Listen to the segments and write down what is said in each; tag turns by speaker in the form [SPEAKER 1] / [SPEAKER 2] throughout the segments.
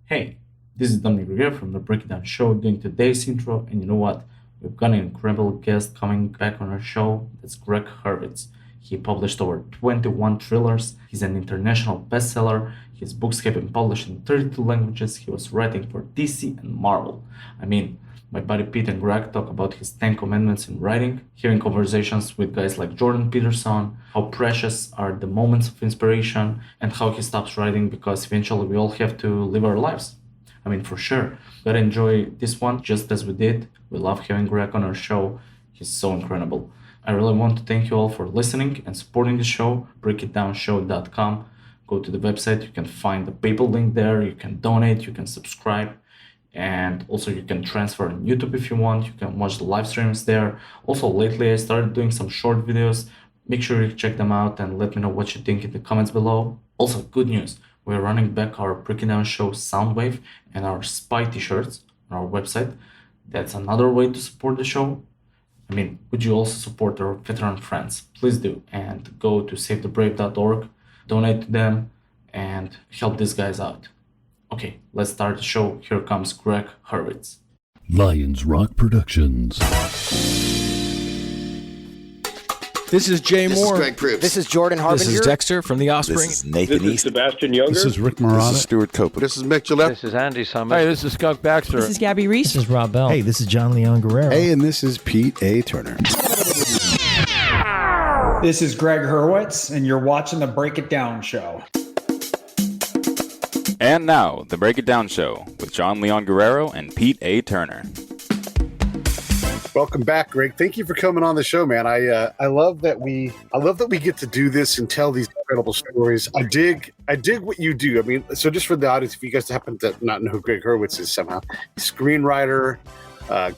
[SPEAKER 1] Hey, this is Dominic Greer from the Breakdown Show doing today's intro, and you know what? We've got an incredible guest coming back on our show. That's Gregg Hurwitz. He published over 21 thrillers. He's an international bestseller. His books have been published in 32 languages. He was writing for DC and Marvel. I mean, my buddy Pete and Greg talk about his 10 commandments in writing, hearing conversations with guys like Jordan Peterson, how precious are the moments of inspiration, and how he stops writing because eventually we all have to live our lives. I mean, for sure. Gotta enjoy this one just as we did. We love having Greg on our show. He's so incredible. I really want to thank you all for listening and supporting the show. breakitdownshow.com. Go to the website. You can find the PayPal link there. You can donate. You can subscribe. And also you can transfer on YouTube if you want. You can watch the live streams there. Also, lately I started doing some short videos. Make sure you check them out and let me know what you think in the comments below. Also, good news. We're running back our Breaking Down Show Soundwave and our Spy t-shirts on our website. That's another way to support the show. I mean, would you also support our veteran friends? Please do. And go to savethebrave.org, donate to them, and help these guys out. Okay, let's start the show. Here comes Gregg Hurwitz.
[SPEAKER 2] Lions Rock Productions.
[SPEAKER 3] This is Jay
[SPEAKER 4] This
[SPEAKER 3] Moore.
[SPEAKER 4] is Greg Proops.
[SPEAKER 5] This is Jordan Harbinger.
[SPEAKER 3] This is Dexter from The Offspring.
[SPEAKER 4] This is Nathan
[SPEAKER 6] This is
[SPEAKER 4] East.
[SPEAKER 6] Sebastian Younger.
[SPEAKER 2] This is Rick
[SPEAKER 7] This
[SPEAKER 2] Marotta.
[SPEAKER 7] is Stuart Copeland.
[SPEAKER 8] This is Mick Gillette.
[SPEAKER 9] This is Andy Summers.
[SPEAKER 3] Hey, this is Skunk Baxter.
[SPEAKER 10] This is Gabby Reese.
[SPEAKER 11] This is Rob Bell.
[SPEAKER 12] Hey, this is John Leon Guerrero.
[SPEAKER 7] Hey, and this is Pete A. Turner.
[SPEAKER 13] This is Gregg Hurwitz, and you're watching the Break It Down Show.
[SPEAKER 14] And now, the Break It Down Show with John Leon Guerrero and Pete A. Turner.
[SPEAKER 8] Welcome back, Greg. Thank you for coming on the show, man. I love that we get to do this and tell these incredible stories. I dig what you do. I mean, so just for the audience, if you guys happen to not know who Gregg Hurwitz is somehow, screenwriter,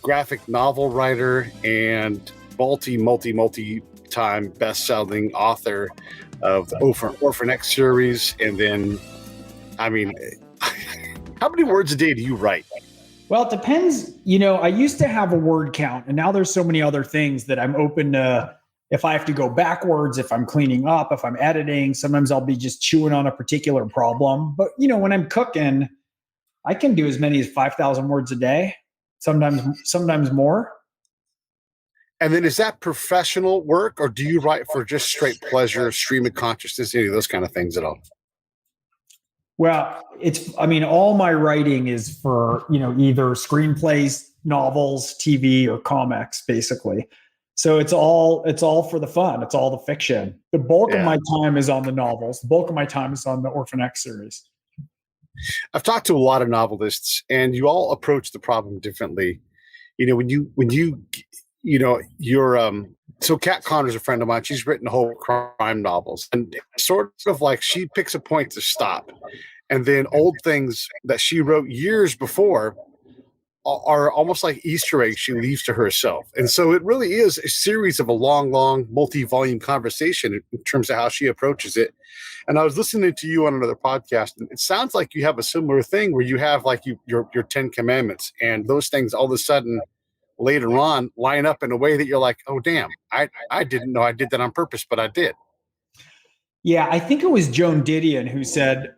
[SPEAKER 8] graphic novel writer, and multi-time best-selling author of the Orphan X series. And then, I mean, how many words a day do you write?
[SPEAKER 13] Well, it depends. You know, I used to have a word count, and now there's so many other things that I'm open to. If I have to go backwards, if I'm cleaning up, if I'm editing, sometimes I'll be just chewing on a particular problem. But, you know, when I'm cooking, I can do as many as 5,000 words a day, sometimes more.
[SPEAKER 8] And then is that professional work, or do you write for just straight pleasure, stream of consciousness, any of those kind of things at all?
[SPEAKER 13] Well, all my writing is for, you know, either screenplays, novels, TV, or comics, basically. So it's all for the fun. It's all the fiction. The bulk of my time is on the novels. The bulk of my time is on the Orphan X series.
[SPEAKER 8] I've talked to a lot of novelists, and you all approach the problem differently. You know, so Kat Connor's a friend of mine. She's written whole crime novels, and sort of like she picks a point to stop. And then old things that she wrote years before are almost like Easter eggs she leaves to herself. And so it really is a series of a long, multi-volume conversation in terms of how she approaches it. And I was listening to you on another podcast, and it sounds like you have a similar thing where you have like your 10 commandments, and those things all of a sudden later on line up in a way that you're like, oh, damn, I didn't know I did that on purpose, but I did.
[SPEAKER 13] Yeah, I think it was Joan Didion who said,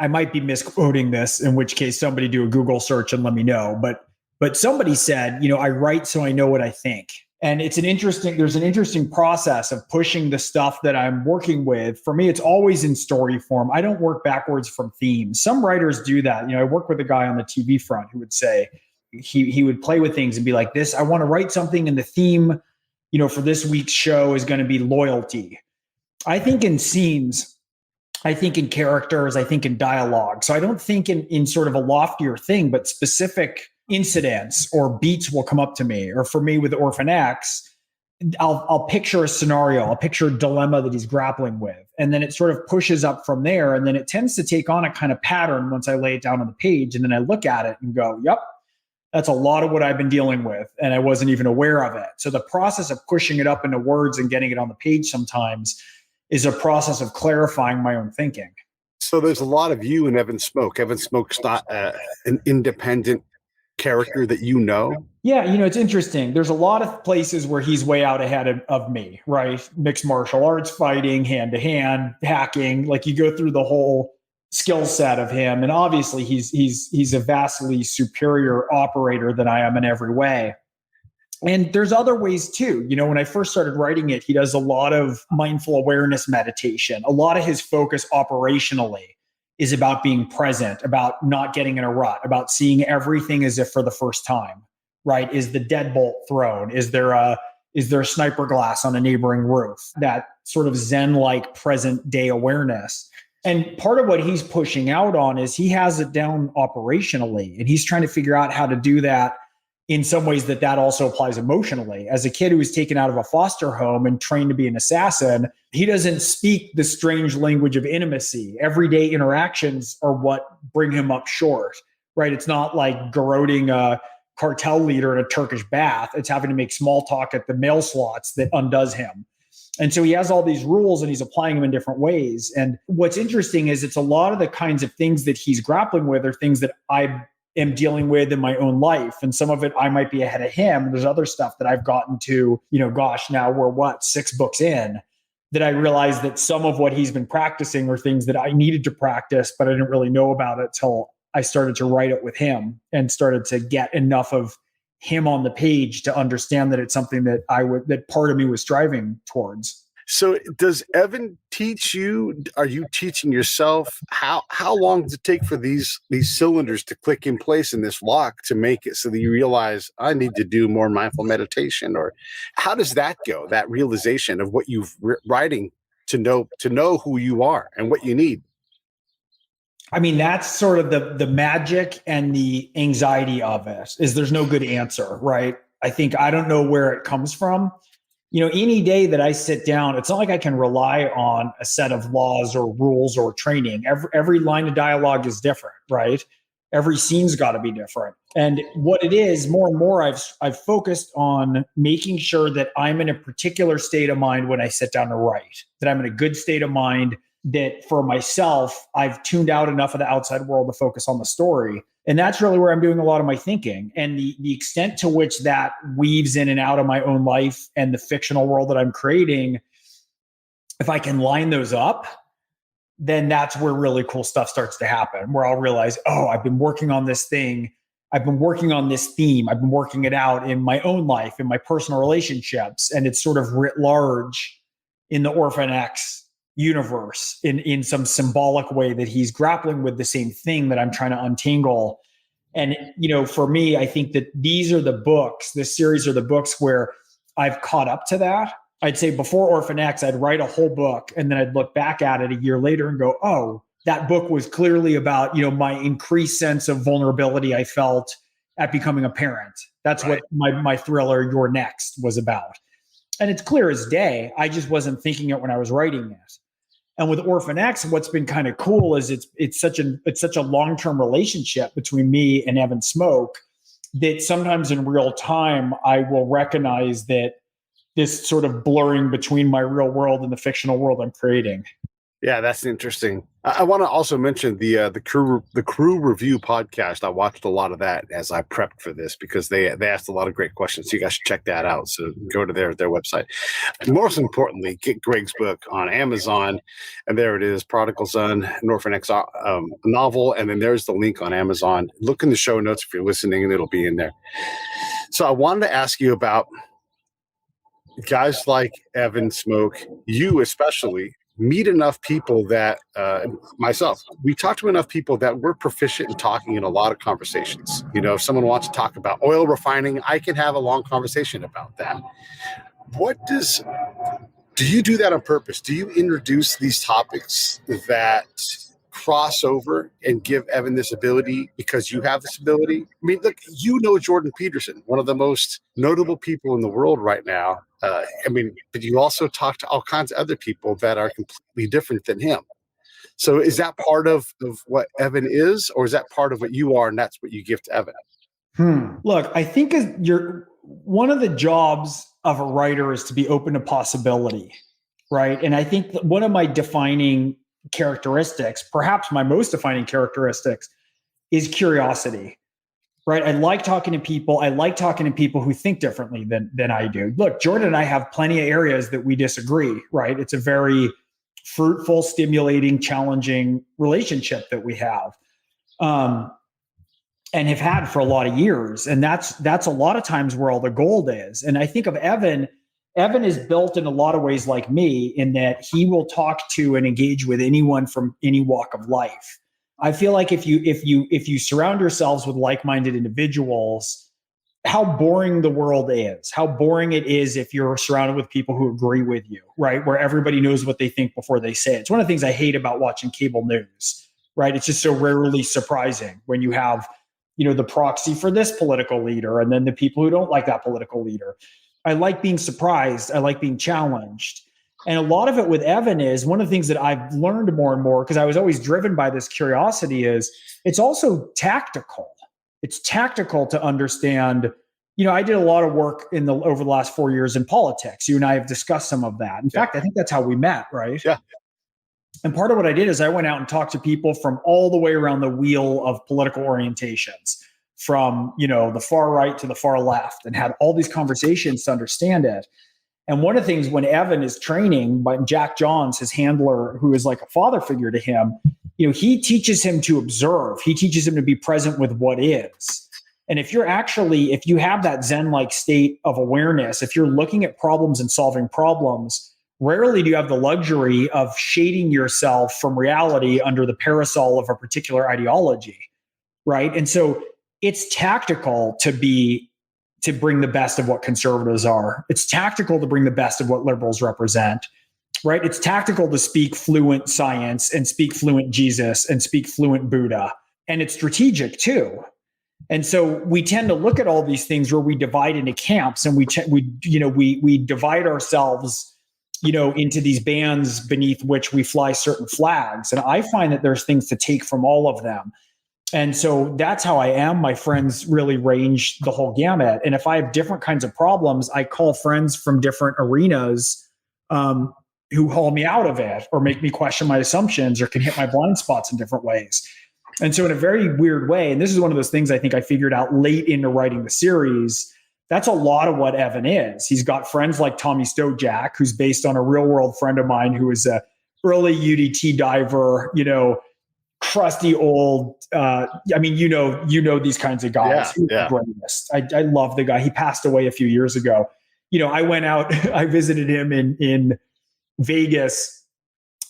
[SPEAKER 13] I might be misquoting this, in which case somebody do a Google search and let me know. But somebody said, you know, I write so I know what I think. And there's an interesting process of pushing the stuff that I'm working with. For me, it's always in story form. I don't work backwards from themes. Some writers do that. You know, I work with a guy on the TV front who would say, he would play with things and be like, I want to write something, and the theme, you know, for this week's show is going to be loyalty. I think in scenes, I think in characters, I think in dialogue. So I don't think in sort of a loftier thing, but specific incidents or beats will come up to me. Or for me with Orphan X, I'll picture a scenario, I'll picture a dilemma that he's grappling with. And then it sort of pushes up from there. And then it tends to take on a kind of pattern once I lay it down on the page. And then I look at it and go, yep, that's a lot of what I've been dealing with. And I wasn't even aware of it. So the process of pushing it up into words and getting it on the page sometimes is a process of clarifying my own thinking.
[SPEAKER 8] So there's a lot of you in Evan Smoak. Evan Smoak's not an independent character that you know.
[SPEAKER 13] Yeah, you know, it's interesting. There's a lot of places where he's way out ahead of me, right? Mixed martial arts, fighting, hand-to-hand, hacking. Like you go through the whole skill set of him. And obviously he's a vastly superior operator than I am in every way. And there's other ways too. When I first started writing it, he does a lot of mindful awareness meditation. A lot of his focus operationally is about being present, about not getting in a rut, about seeing everything as if for the first time, right? Is the deadbolt thrown? Is there a sniper glass on a neighboring roof? That sort of Zen-like present day awareness. And part of what he's pushing out on is he has it down operationally, and he's trying to figure out how to do that in some ways that also applies emotionally. As a kid who was taken out of a foster home and trained to be an assassin, he doesn't speak the strange language of intimacy. Everyday interactions are what bring him up short, right? It's not like garroting a cartel leader in a Turkish bath. It's having to make small talk at the mail slots that undoes him. And so he has all these rules and he's applying them in different ways. And what's interesting is it's a lot of the kinds of things that he's grappling with are things that I am dealing with in my own life. And some of it I might be ahead of him. There's other stuff that I've gotten to, now we're 6 books in, that I realized that some of what he's been practicing are things that I needed to practice, but I didn't really know about it till I started to write it with him and started to get enough of him on the page to understand that it's something that that part of me was striving towards.
[SPEAKER 8] So does Evan teach you? Are you teaching yourself? How long does it take for these cylinders to click in place in this lock to make it so that you realize I need to do more mindful meditation? Or how does that go? That realization of what you've writing to know who you are and what you need.
[SPEAKER 13] I mean, that's sort of the magic and the anxiety of it is there's no good answer, right? I don't know where it comes from. Any day that I sit down, it's not like I can rely on a set of laws or rules or training. Every line of dialogue is different, right? Every scene's got to be different. And what it is, more and more, I've focused on making sure that I'm in a particular state of mind when I sit down to write, that I'm in a good state of mind, that for myself, I've tuned out enough of the outside world to focus on the story. And that's really where I'm doing a lot of my thinking. And the extent to which that weaves in and out of my own life and the fictional world that I'm creating, if I can line those up, then that's where really cool stuff starts to happen, where I'll realize, I've been working on this thing. I've been working on this theme. I've been working it out in my own life, in my personal relationships. And it's sort of writ large in the Orphan X universe in some symbolic way that he's grappling with the same thing that I'm trying to untangle. And, for me, I think that this series are the books where I've caught up to that. I'd say before Orphan X, I'd write a whole book and then I'd look back at it a year later and go, that book was clearly about, my increased sense of vulnerability I felt at becoming a parent. That's right. What my thriller, You're Next, was about. And it's clear as day. I just wasn't thinking it when I was writing it. And with Orphan X, what's been kind of cool is it's such a long-term relationship between me and Evan Smoak that sometimes in real time, I will recognize that this sort of blurring between my real world and the fictional world I'm creating.
[SPEAKER 8] Yeah, that's interesting. I want to also mention the crew review podcast. I watched a lot of that as I prepped for this because they asked a lot of great questions. So you guys should check that out. So go to their website. And most importantly, get Gregg's book on Amazon, and there it is, Prodigal Son, an Orphan X novel, and then there's the link on Amazon. Look in the show notes if you're listening, and it'll be in there. So I wanted to ask you about guys like Evan Smoak, you especially. Meet enough people that myself, we talk to enough people that we're proficient in talking in a lot of conversations. If someone wants to talk about oil refining, I can have a long conversation about that. Do you do that on purpose? Do you introduce these topics that cross over and give Evan this ability because you have this ability? I mean, look, Jordan Peterson, one of the most notable people in the world right now. But you also talk to all kinds of other people that are completely different than him. So is that part of what Evan is, or is that part of what you are and that's what you give to Evan?
[SPEAKER 13] Look, I think one of the jobs of a writer is to be open to possibility, right? And I think that one of my defining characteristics, perhaps my most defining characteristics, is curiosity. Right. I like talking to people. I like talking to people who think differently than I do. Look, Jordan and I have plenty of areas that we disagree. Right. It's a very fruitful, stimulating, challenging relationship that we have. And have had for a lot of years. And that's a lot of times where all the gold is. And I think of Evan is built in a lot of ways like me, in that he will talk to and engage with anyone from any walk of life. I feel like if you surround yourselves with like-minded individuals, how boring the world is, how boring it is if you're surrounded with people who agree with you, right? Where everybody knows what they think before they say it. It's one of the things I hate about watching cable news, right? It's just so rarely surprising when you have, the proxy for this political leader and then the people who don't like that political leader. I like being surprised. I like being challenged. And a lot of it with Evan is one of the things that I've learned more and more, because I was always driven by this curiosity, is it's also tactical. It's tactical to understand. I did a lot of work over the last 4 years in politics. You and I have discussed some of that. In fact, I think that's how we met, right?
[SPEAKER 8] Yeah.
[SPEAKER 13] And part of what I did is I went out and talked to people from all the way around the wheel of political orientations, from, the far right to the far left, and had all these conversations to understand it. And one of the things when Evan is training, by Jack Johns, his handler, who is like a father figure to him, he teaches him to observe. He teaches him to be present with what is. And if you have that Zen-like state of awareness, if you're looking at problems and solving problems, rarely do you have the luxury of shading yourself from reality under the parasol of a particular ideology, right? And so it's tactical to bring the best of what conservatives are. It's tactical to bring the best of what liberals represent, right? It's tactical to speak fluent science and speak fluent Jesus and speak fluent Buddha. And it's strategic too. And so we tend to look at all these things where we divide into camps, and we divide ourselves into these bands beneath which we fly certain flags. And I find that there's things to take from all of them. And so that's how I am. My friends really range the whole gamut. And if I have different kinds of problems, I call friends from different arenas who haul me out of it, or make me question my assumptions, or can hit my blind spots in different ways. And so in a very weird way, and this is one of those things I think I figured out late into writing the series, that's a lot of what Evan is. He's got friends like Tommy Stojak, who's based on a real world friend of mine who is a early UDT diver, crusty old, these kinds of guys.
[SPEAKER 8] Yeah.
[SPEAKER 13] I love the guy. He passed away a few years ago. I went out, I visited him in Vegas.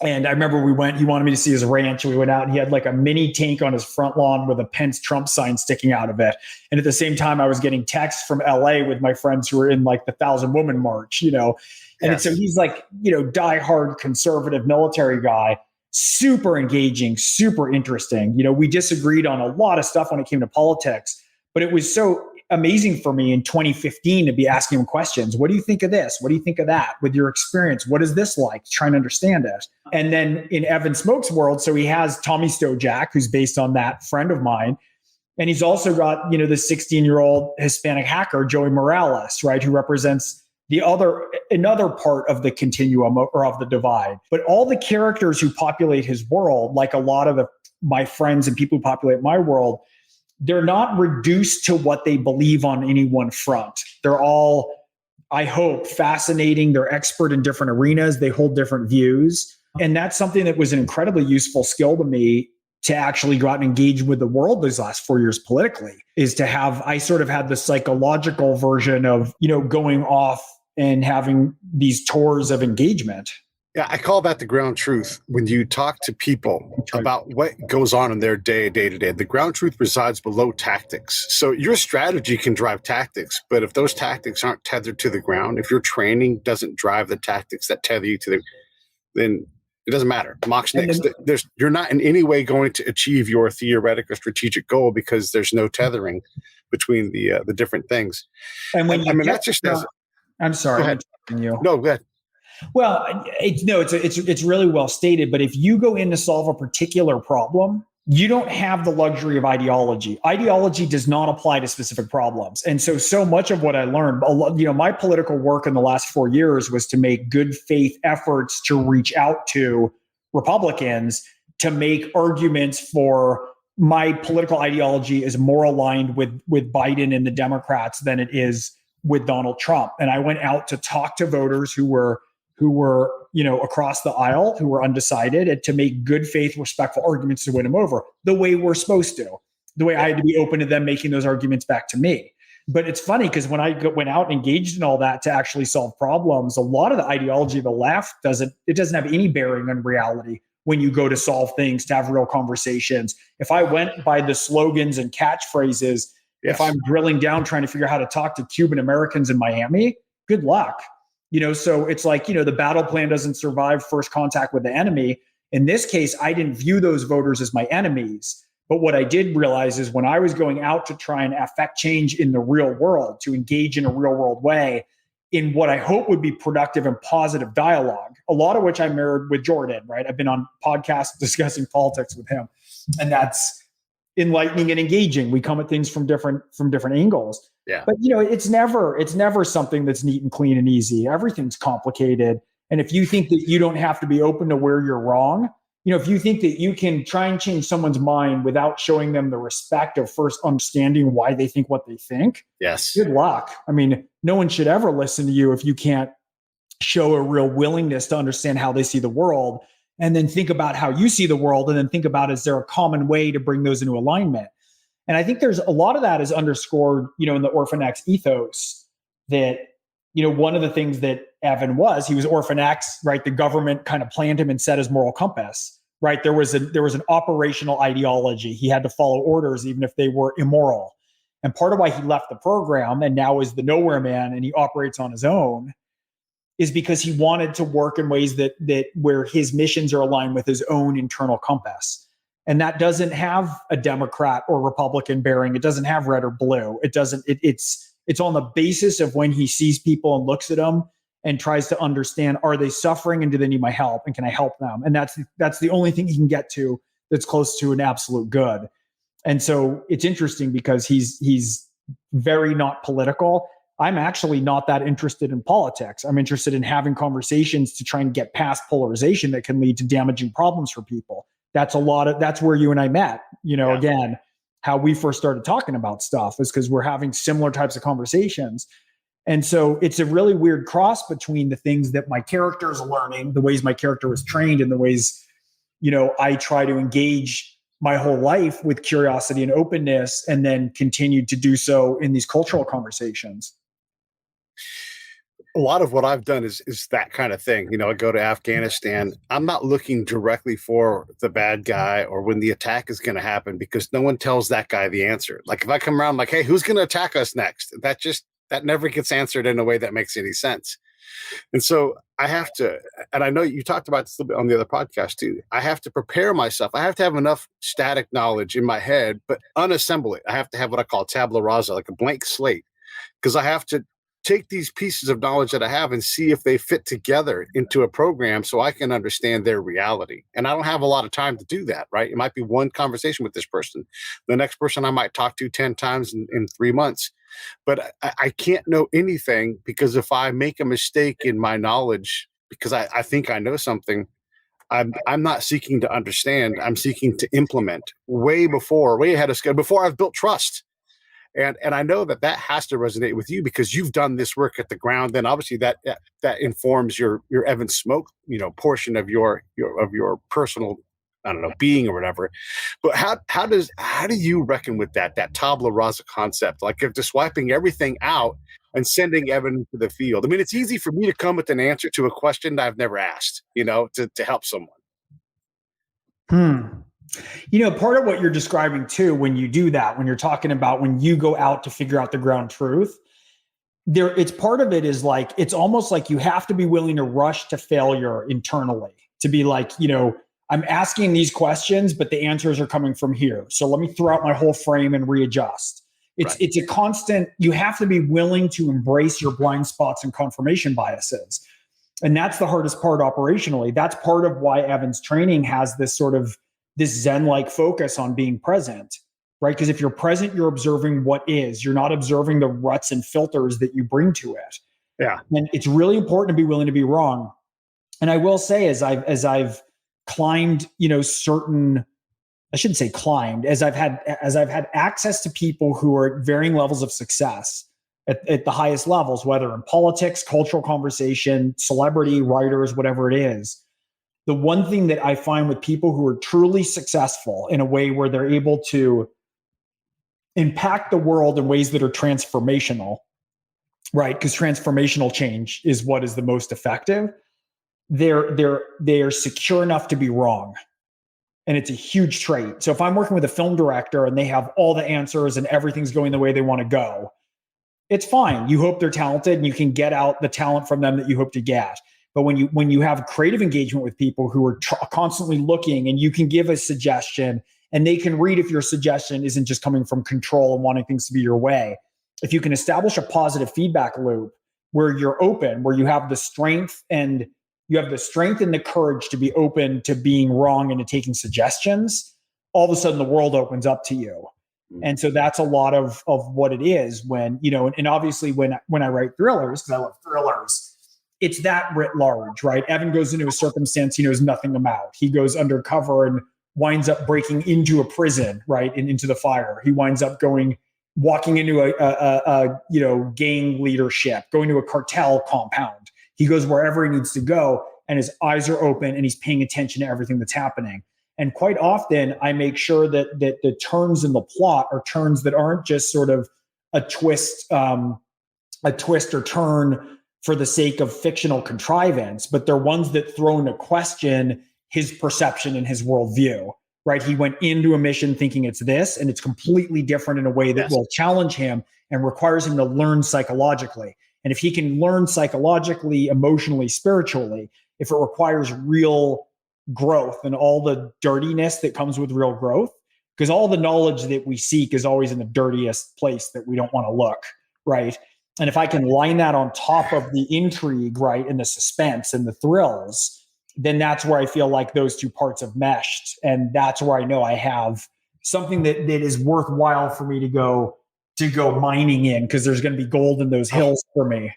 [SPEAKER 13] And I remember he wanted me to see his ranch. And we went out, and he had like a mini tank on his front lawn with a Pence Trump sign sticking out of it. And at the same time, I was getting texts from LA with my friends who were in like the 1,000 Woman March, And so he's like, diehard conservative military guy, super engaging, super interesting. We disagreed on a lot of stuff when it came to politics, but it was so amazing for me in 2015 to be asking him questions. What do you think of this? What do you think of that? With your experience, what is this like? Trying to understand it. And then in Evan Smoak's world, so he has Tommy Stojak, who's based on that friend of mine. And he's also got, the 16-year-old Hispanic hacker, Joey Morales, right? Who represents another part of the continuum or of the divide. But all the characters who populate his world, like a lot of my friends and people who populate my world, they're not reduced to what they believe on any one front. They're all, I hope, fascinating. They're expert in different arenas. They hold different views. And that's something that was an incredibly useful skill to me, to actually go out and engage with the world these last 4 years politically, is to have, I sort of had the psychological version of, going off and having these tours of engagement.
[SPEAKER 8] Yeah, I call that the ground truth. When you talk to people about what goes on in their day to day, the ground truth resides below tactics. So your strategy can drive tactics, but if those tactics aren't tethered to the ground, if your training doesn't drive the tactics that tether you to then it doesn't matter. You're not in any way going to achieve your theoretic or strategic goal, because there's no tethering between the different things.
[SPEAKER 13] And when
[SPEAKER 8] that's just
[SPEAKER 13] I'm sorry.
[SPEAKER 8] Go ahead.
[SPEAKER 13] You.
[SPEAKER 8] No, go ahead.
[SPEAKER 13] Well, it's really well stated. But if you go in to solve a particular problem, you don't have the luxury of ideology. Ideology does not apply to specific problems. And so much of what I learned, my political work in the last 4 years was to make good faith efforts to reach out to Republicans to make arguments for my political ideology is more aligned with Biden and the Democrats than it is with Donald Trump. And I went out to talk to voters who were across the aisle who were undecided, and to make good faith, respectful arguments to win them over the way we're supposed to, the way I had to be open to them making those arguments back to me. But it's funny because when I went out and engaged in all that to actually solve problems, a lot of the ideology of the left doesn't have any bearing on reality when you go to solve things, to have real conversations. If I went by the slogans and catchphrases, if I'm drilling down trying to figure out how to talk to Cuban Americans in Miami, good luck. So it's like, the battle plan doesn't survive first contact with the enemy. In this case, I didn't view those voters as my enemies. But what I did realize is when I was going out to try and affect change in the real world, to engage in a real world way, in what I hope would be productive and positive dialogue, a lot of which I mirrored with Jordan, right? I've been on podcasts discussing politics with him, and that's enlightening and engaging. We come at things from different angles.
[SPEAKER 8] Yeah.
[SPEAKER 13] But it's never something that's neat and clean and easy. Everything's complicated. And if you think that you don't have to be open to where you're wrong, if you think that you can try and change someone's mind without showing them the respect of first understanding why they think what they think,
[SPEAKER 8] yes,
[SPEAKER 13] good luck. I mean, no one should ever listen to you if you can't show a real willingness to understand how they see the world, and then think about how you see the world, and then think about, is there a common way to bring those into alignment? And I think there's a lot of that is underscored, in the Orphan X ethos, that, one of the things that Evan he was Orphan X, right? The government kind of planned him and set his moral compass, right? There was an operational ideology. He had to follow orders, even if they were immoral. And part of why he left the program and now is the nowhere man and he operates on his own is because he wanted to work in ways that where his missions are aligned with his own internal compass. And that doesn't have a Democrat or Republican bearing. It doesn't have red or blue. It's on the basis of when he sees people and looks at them and tries to understand, are they suffering and do they need my help? And can I help them? And that's the only thing he can get to that's close to an absolute good. And so it's interesting because he's very not political. I'm actually not that interested in politics. I'm interested in having conversations to try and get past polarization that can lead to damaging problems for people. That's where you and I met, again, how we first started talking about stuff is because we're having similar types of conversations. And so it's a really weird cross between the things that my character is learning, the ways my character was trained, and the ways, I try to engage my whole life with curiosity and openness, and then continue to do so in these cultural conversations.
[SPEAKER 8] A lot of what I've done is that kind of thing. I go to Afghanistan. I'm not looking directly for the bad guy or when the attack is going to happen, because no one tells that guy the answer. Like if I come around like, hey, who's going to attack us next? That never gets answered in a way that makes any sense. And so I have to, and I know you talked about this a little bit on the other podcast too. I have to prepare myself. I have to have enough static knowledge in my head, but unassemble it. I have to have what I call tabula rasa, like a blank slate, because I have to take these pieces of knowledge that I have and see if they fit together into a program so I can understand their reality. And I don't have a lot of time to do that, right? It might be one conversation with this person. The next person I might talk to 10 times in 3 months. But I can't know anything, because if I make a mistake in my knowledge, because I think I know something, I'm not seeking to understand. I'm seeking to implement way ahead of schedule, before I've built trust. And I know that has to resonate with you because you've done this work at the ground. Then obviously that informs your Evan Smoak, portion of your personal, I don't know, being or whatever. But how do you reckon with that tabula rasa concept? Like if just wiping everything out and sending Evan to the field. I mean, it's easy for me to come with an answer to a question that I've never asked, to help someone.
[SPEAKER 13] Part of what you're describing too, when you do that, when you're talking about when you go out to figure out the ground truth, it's part of it is like, it's almost like you have to be willing to rush to failure internally, to be like, I'm asking these questions, but the answers are coming from here. So let me throw out my whole frame and readjust. It's a constant, you have to be willing to embrace your blind spots and confirmation biases. And that's the hardest part operationally. That's part of why Evan's training has this sort of this Zen-like focus on being present, right? Because if you're present, you're observing what is. You're not observing the ruts and filters that you bring to it.
[SPEAKER 8] Yeah.
[SPEAKER 13] And it's really important to be willing to be wrong. And I will say, as I've climbed, certain, I shouldn't say climbed, as I've had access to people who are at varying levels of success, at the highest levels, whether in politics, cultural conversation, celebrity, writers, whatever it is. The one thing that I find with people who are truly successful in a way where they're able to impact the world in ways that are transformational, right? Because transformational change is what is the most effective. They're secure enough to be wrong. And it's a huge trait. So if I'm working with a film director and they have all the answers and everything's going the way they want to go, it's fine. You hope they're talented and you can get out the talent from them that you hope to get. But when you have creative engagement with people who are constantly looking, and you can give a suggestion and they can read if your suggestion isn't just coming from control and wanting things to be your way. If you can establish a positive feedback loop where you're open, where you have the strength and the courage to be open to being wrong and to taking suggestions, all of a sudden the world opens up to you. And so that's a lot of what it is when, and obviously when I write thrillers, because I love thrillers, it's that writ large, right? Evan goes into a circumstance he knows nothing about. He goes undercover and winds up breaking into a prison, right? And into the fire. He winds up walking into a gang leadership, going to a cartel compound. He goes wherever he needs to go, and his eyes are open and he's paying attention to everything that's happening. And quite often I make sure that the turns in the plot are turns that aren't just sort of a twist or turn for the sake of fictional contrivance, but they're ones that throw into question his perception and his worldview, right? He went into a mission thinking it's this, and it's completely different in a way that will challenge him and requires him to learn psychologically. And if he can learn psychologically, emotionally, spiritually, if it requires real growth and all the dirtiness that comes with real growth, because all the knowledge that we seek is always in the dirtiest place that we don't want to look, right? And if I can line that on top of the intrigue, right, and the suspense and the thrills, then that's where I feel like those two parts have meshed. And that's where I know I have something that is worthwhile for me to go mining in, because there's going to be gold in those hills for me.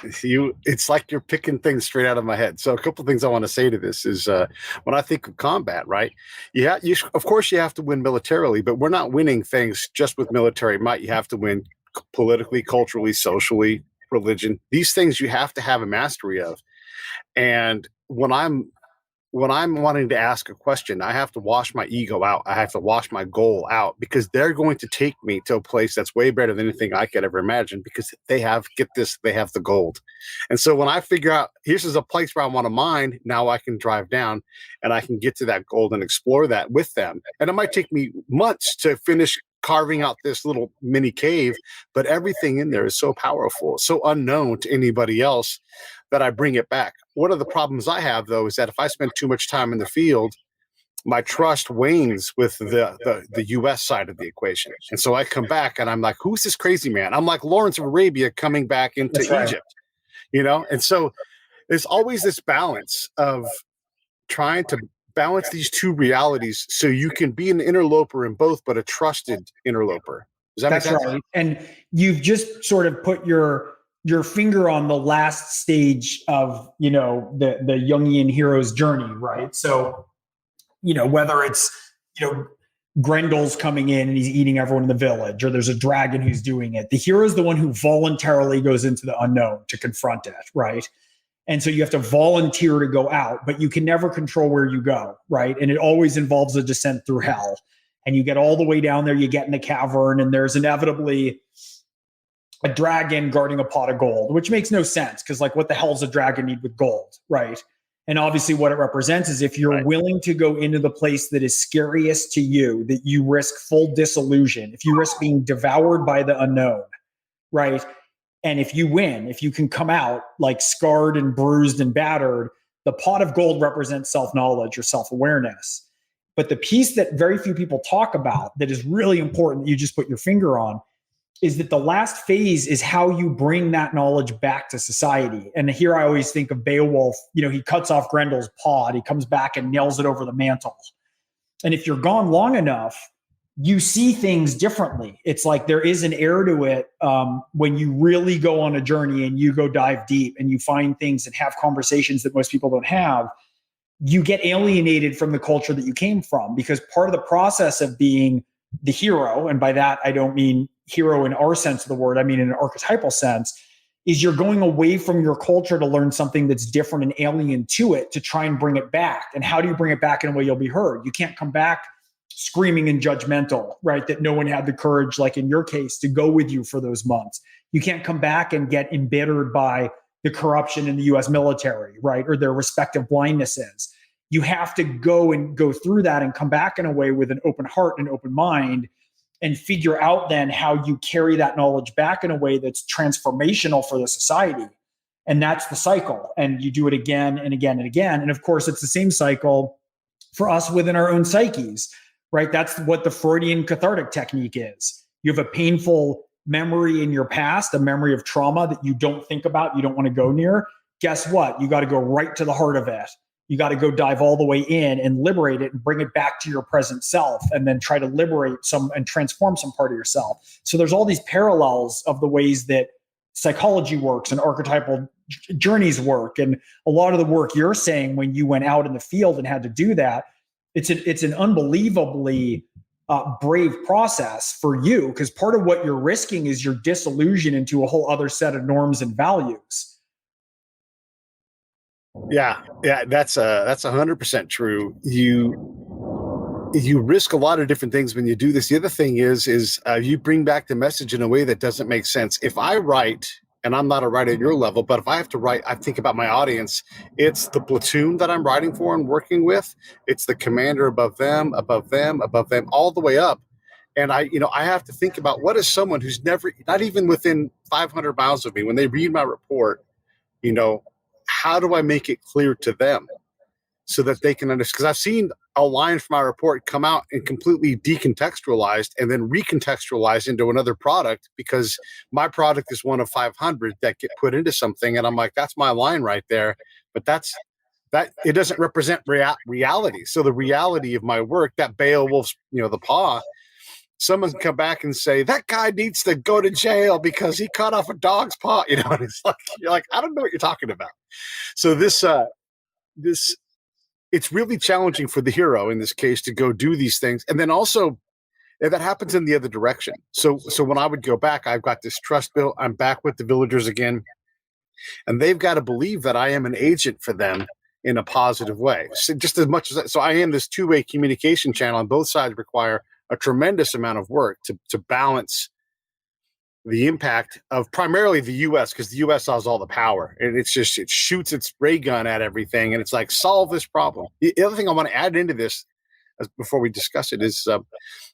[SPEAKER 8] It's like you're picking things straight out of my head. So a couple of things I want to say to this is when I think of combat, right? Of course you have to win militarily, but we're not winning things just with military might. You have to win politically, culturally, socially, religion. These things you have to have a mastery of. And when I'm wanting to ask a question, I have to wash my ego out. I have to wash my goal out, because they're going to take me to a place that's way better than anything I could ever imagine, because they have the gold. And so when I figure out here's a place where I want to mine, now I can drive down and I can get to that gold and explore that with them. And it might take me months to finish carving out this little mini cave, but everything in there is so powerful, so unknown to anybody else, that I bring it back. One of the problems I have, though, is that if I spend too much time in the field, my trust wanes with the U.S. side of the equation. And so I come back and I'm like, who's this crazy man? I'm like Lawrence of Arabia coming back into Egypt, And so there's always this balance of trying to balance these two realities so you can be an interloper in both, but a trusted interloper. Does that make sense? That's right.
[SPEAKER 13] And you've just sort of put your finger on the last stage of, the Jungian hero's journey, right? So, whether it's, Grendel's coming in and he's eating everyone in the village, or there's a dragon who's doing it. The hero is the one who voluntarily goes into the unknown to confront it, right? And so you have to volunteer to go out, but you can never control where you go, right? And it always involves a descent through hell. And you get all the way down there, you get in the cavern, and there's inevitably a dragon guarding a pot of gold, which makes no sense, because what the hell does a dragon need with gold, right? And obviously what it represents is if you're willing to go into the place that is scariest to you, that you risk full disillusion, if you risk being devoured by the unknown, right? And if you win, if you can come out scarred and bruised and battered, the pot of gold represents self-knowledge or self-awareness. But the piece that very few people talk about that is really important that you just put your finger on is that the last phase is how you bring that knowledge back to society. And here I always think of Beowulf, he cuts off Grendel's paw, he comes back and nails it over the mantle. And if you're gone long enough, you see things differently. It's like there is an air to it when you really go on a journey and you go dive deep and you find things and have conversations that most people don't have. You get alienated from the culture that you came from, because part of the process of being the hero, and by that I don't mean hero in our sense of the word, I mean in an archetypal sense, is you're going away from your culture to learn something that's different and alien to it to try and bring it back. And how do you bring it back in a way you'll be heard? You can't come back screaming and judgmental, right? That no one had the courage, like in your case, to go with you for those months. You can't come back and get embittered by the corruption in the US military, right? Or their respective blindnesses. You have to go through that and come back in a way with an open heart and an open mind and figure out then how you carry that knowledge back in a way that's transformational for the society. And that's the cycle. And you do it again and again and again. And of course, it's the same cycle for us within our own psyches, right? That's what the Freudian cathartic technique is. You have a painful memory in your past, a memory of trauma that you don't think about, you don't want to go near. Guess what? You got to go right to the heart of it. You got to go dive all the way in and liberate it and bring it back to your present self, and then try to liberate some and transform some part of yourself. So there's all these parallels of the ways that psychology works and archetypal journeys work. And a lot of the work you're saying when you went out in the field and had to do that, it's an unbelievably brave process for you, because part of what you're risking is your disillusion into a whole other set of norms and values.
[SPEAKER 8] Yeah, that's 100% true. You risk a lot of different things when you do this. The other thing is you bring back the message in a way that doesn't make sense. If I write, and I'm not a writer at your level, but if I have to write, I think about my audience. It's the platoon that I'm writing for and working with. It's the commander above them, all the way up. And I have to think about, what is someone who's never, not even within 500 miles of me, when they read my report, how do I make it clear to them so that they can understand? Because I've seen a line from my report come out and completely decontextualized and then recontextualized into another product, because my product is one of 500 that get put into something. And I'm like, that's my line right there. But that it doesn't represent reality. So the reality of my work, that Beowulf's, the paw, someone can come back and say, that guy needs to go to jail because he cut off a dog's paw, and it's like, you're like, I don't know what you're talking about. So this it's really challenging for the hero in this case to go do these things. And then also, if that happens in the other direction. So when I would go back, I've got this trust built. I'm back with the villagers again, and they've got to believe that I am an agent for them in a positive way. So just as much as I am this two-way communication channel, and both sides require a tremendous amount of work to balance the impact of primarily the U.S., because the U.S. has all the power, and it shoots its ray gun at everything, and it's like, solve this problem. The other thing I want to add into this before we discuss it is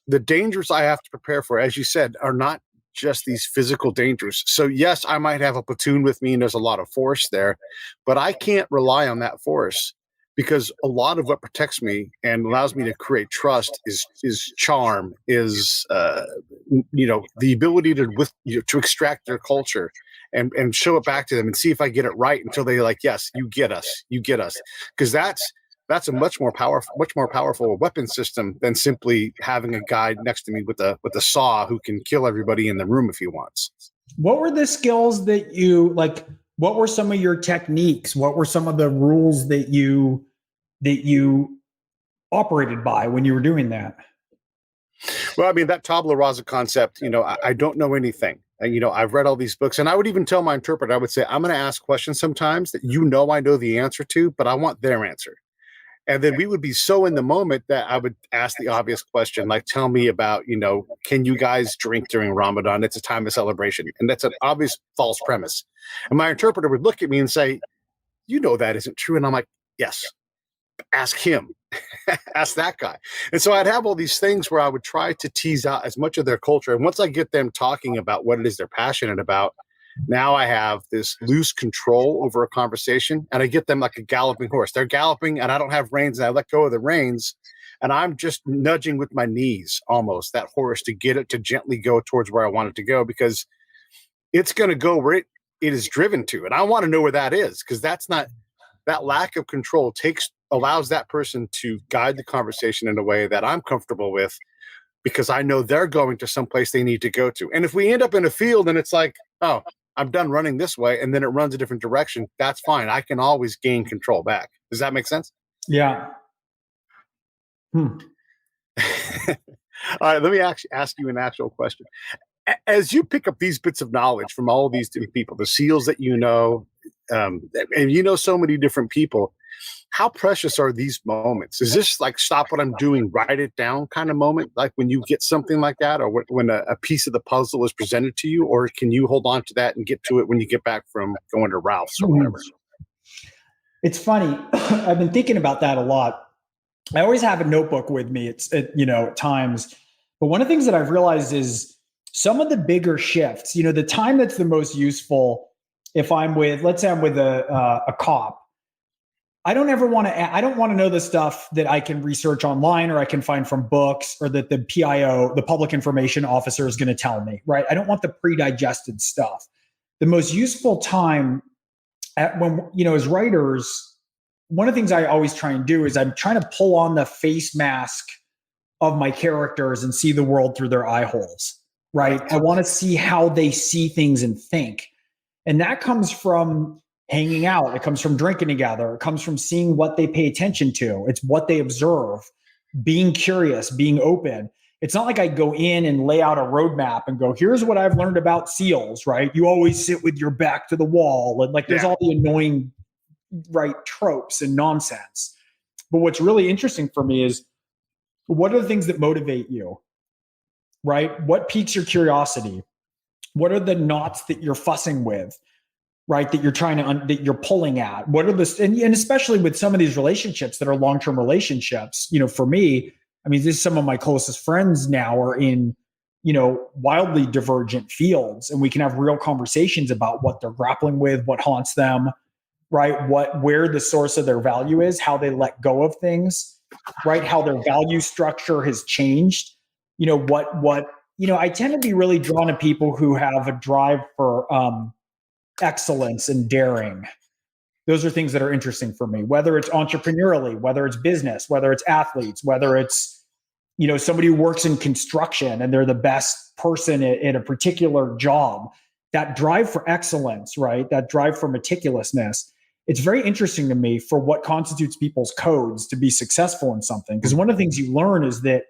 [SPEAKER 8] the dangers I have to prepare for, as you said, are not just these physical dangers. So yes, I might have a platoon with me and there's a lot of force there, but I can't rely on that force, because a lot of what protects me and allows me to create trust is charm, is the ability to extract their culture and show it back to them and see if I get it right, until they're like, yes, you get us, because that's a much more powerful weapon system than simply having a guy next to me with a saw who can kill everybody in the room if he wants.
[SPEAKER 13] What were the skills that you like? What were some of your techniques? What were some of the rules that you operated by when you were doing that?
[SPEAKER 8] Well, I mean, that tabula rasa concept, I don't know anything. And, I've read all these books, and I would even tell my interpreter, I would say, I'm going to ask questions sometimes that I know the answer to, but I want their answer. And then we would be so in the moment that I would ask the obvious question, like, tell me about, can you guys drink during Ramadan? It's a time of celebration. And that's an obvious false premise. And my interpreter would look at me and say, that isn't true. And I'm like, yes, ask him, ask that guy. And so I'd have all these things where I would try to tease out as much of their culture. And once I get them talking about what it is they're passionate about, now I have this loose control over a conversation, and I get them like a galloping horse. They're galloping and I don't have reins, and I let go of the reins, and I'm just nudging with my knees almost that horse to get it to gently go towards where I want it to go, because it's going to go where it is driven to. And I want to know where that is, because that lack of control allows that person to guide the conversation in a way that I'm comfortable with, because I know they're going to someplace they need to go to. And if we end up in a field and it's like, oh, I'm done running this way, and then it runs a different direction, that's fine. I can always gain control back. Does that make sense?
[SPEAKER 13] Yeah.
[SPEAKER 8] All right, let me ask you an actual question. as you pick up these bits of knowledge from all of these different people, the SEALs that and you know so many different people, how precious are these moments? Is this like stop what I'm doing, write it down kind of moment, like when you get something like that, or when a piece of the puzzle is presented to you, or can you hold on to that and get to it when you get back from going to Ralph's or whatever?
[SPEAKER 13] It's funny. I've been thinking about that a lot. I always have a notebook with me. At times, but one of the things that I've realized is some of the bigger shifts, the time that's the most useful, if I'm with, let's say I'm with a cop, I don't want to know the stuff that I can research online or I can find from books or that the PIO, the public information officer, is going to tell me, right? I don't want the pre-digested stuff. The most useful time as writers, one of the things I always try and do is I'm trying to pull on the face mask of my characters and see the world through their eye holes, right? I want to see how they see things and think. And that comes from hanging out. It comes from drinking together. It comes from seeing what they pay attention to. It's what they observe, being curious, being open. It's not like I go in and lay out a roadmap and go, here's what I've learned about SEALs, right? You always sit with your back to the wall. And there's all the annoying, right, tropes and nonsense. But what's really interesting for me is, what are the things that motivate you, right? What piques your curiosity? What are the knots that you're fussing with, right? That you're trying to, that you're pulling at? What are the, and especially with some of these relationships that are long-term relationships, for me, I mean, this is some of my closest friends now are in, wildly divergent fields, and we can have real conversations about what they're grappling with, what haunts them, right? Where the source of their value is, how they let go of things, right? How their value structure has changed. I tend to be really drawn to people who have a drive for excellence and daring. Those are things that are interesting for me, whether it's entrepreneurially, whether it's business, whether it's athletes, whether it's, somebody who works in construction and they're the best person at a particular job. That drive for excellence, right? That drive for meticulousness. It's very interesting to me for what constitutes people's codes to be successful in something. Because one of the things you learn is that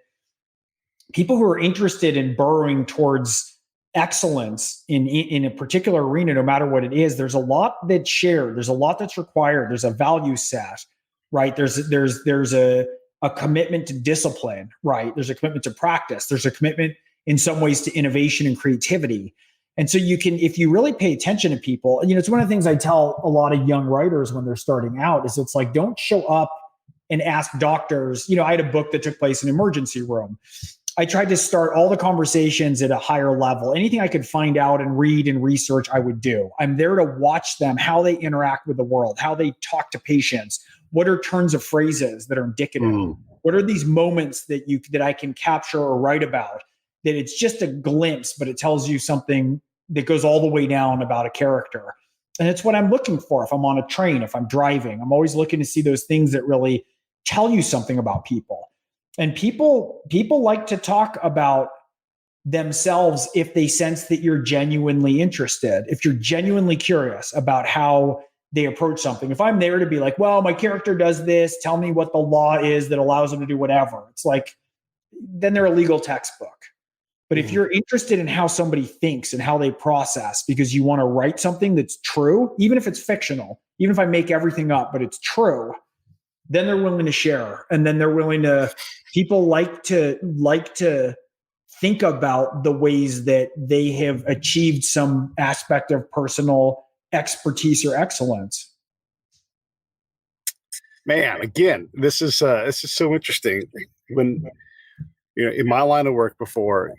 [SPEAKER 13] people who are interested in burrowing towards excellence in a particular arena, no matter what it is, there's a lot that's shared. There's a lot that's required. There's a value set, right? There's a commitment to discipline, right? There's a commitment to practice. There's a commitment in some ways to innovation and creativity. And so you can, if you really pay attention to people, it's one of the things I tell a lot of young writers when they're starting out is it's like, don't show up and ask doctors. I had a book that took place in an emergency room. I tried to start all the conversations at a higher level. Anything I could find out and read and research, I would do. I'm there to watch them, how they interact with the world, how they talk to patients. What are turns of phrases that are indicative? What are these moments that I can capture or write about? That it's just a glimpse, but it tells you something that goes all the way down about a character. And it's what I'm looking for if I'm on a train, if I'm driving. I'm always looking to see those things that really tell you something about people. And people like to talk about themselves if they sense that you're genuinely interested, if you're genuinely curious about how they approach something. If I'm there to be like, well, my character does this, tell me what the law is that allows them to do whatever. It's like, then they're a legal textbook. But if you're interested in how somebody thinks and how they process, because you want to write something that's true, even if it's fictional, even if I make everything up, but it's true, then they're willing to share. And then they're willing to, people like to think about the ways that they have achieved some aspect of personal expertise or excellence.
[SPEAKER 8] Man, again, this is so interesting. When in my line of work before,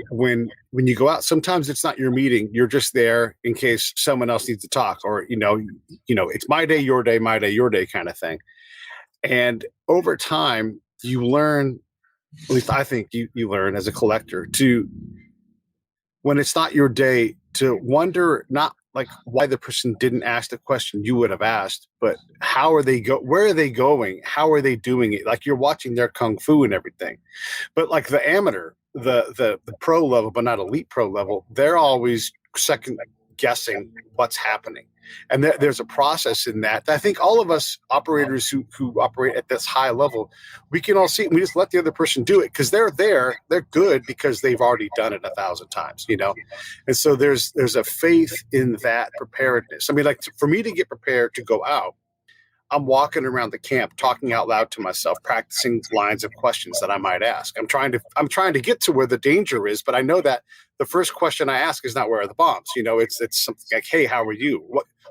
[SPEAKER 8] when you go out, sometimes it's not your meeting. You're just there in case someone else needs to talk, or it's my day, your day kind of thing. And over time, you learn, at least I think you learn as a collector, to, when it's not your day, to wonder not like why the person didn't ask the question you would have asked, but how are they where are they going? How are they doing it? Like you're watching their kung fu and everything. But like the amateur, the pro level, but not elite pro level, they're always second guessing what's happening. And there's a process in that. I think all of us operators who operate at this high level, we can all see it. We just let the other person do it because they're good because they've already done it 1,000 times, And so there's a faith in that preparedness. I mean, like for me to get prepared to go out, I'm walking around the camp, talking out loud to myself, practicing lines of questions that I might ask. I'm trying to get to where the danger is, but I know that the first question I ask is not where are the bombs. It's something like, hey, how are you?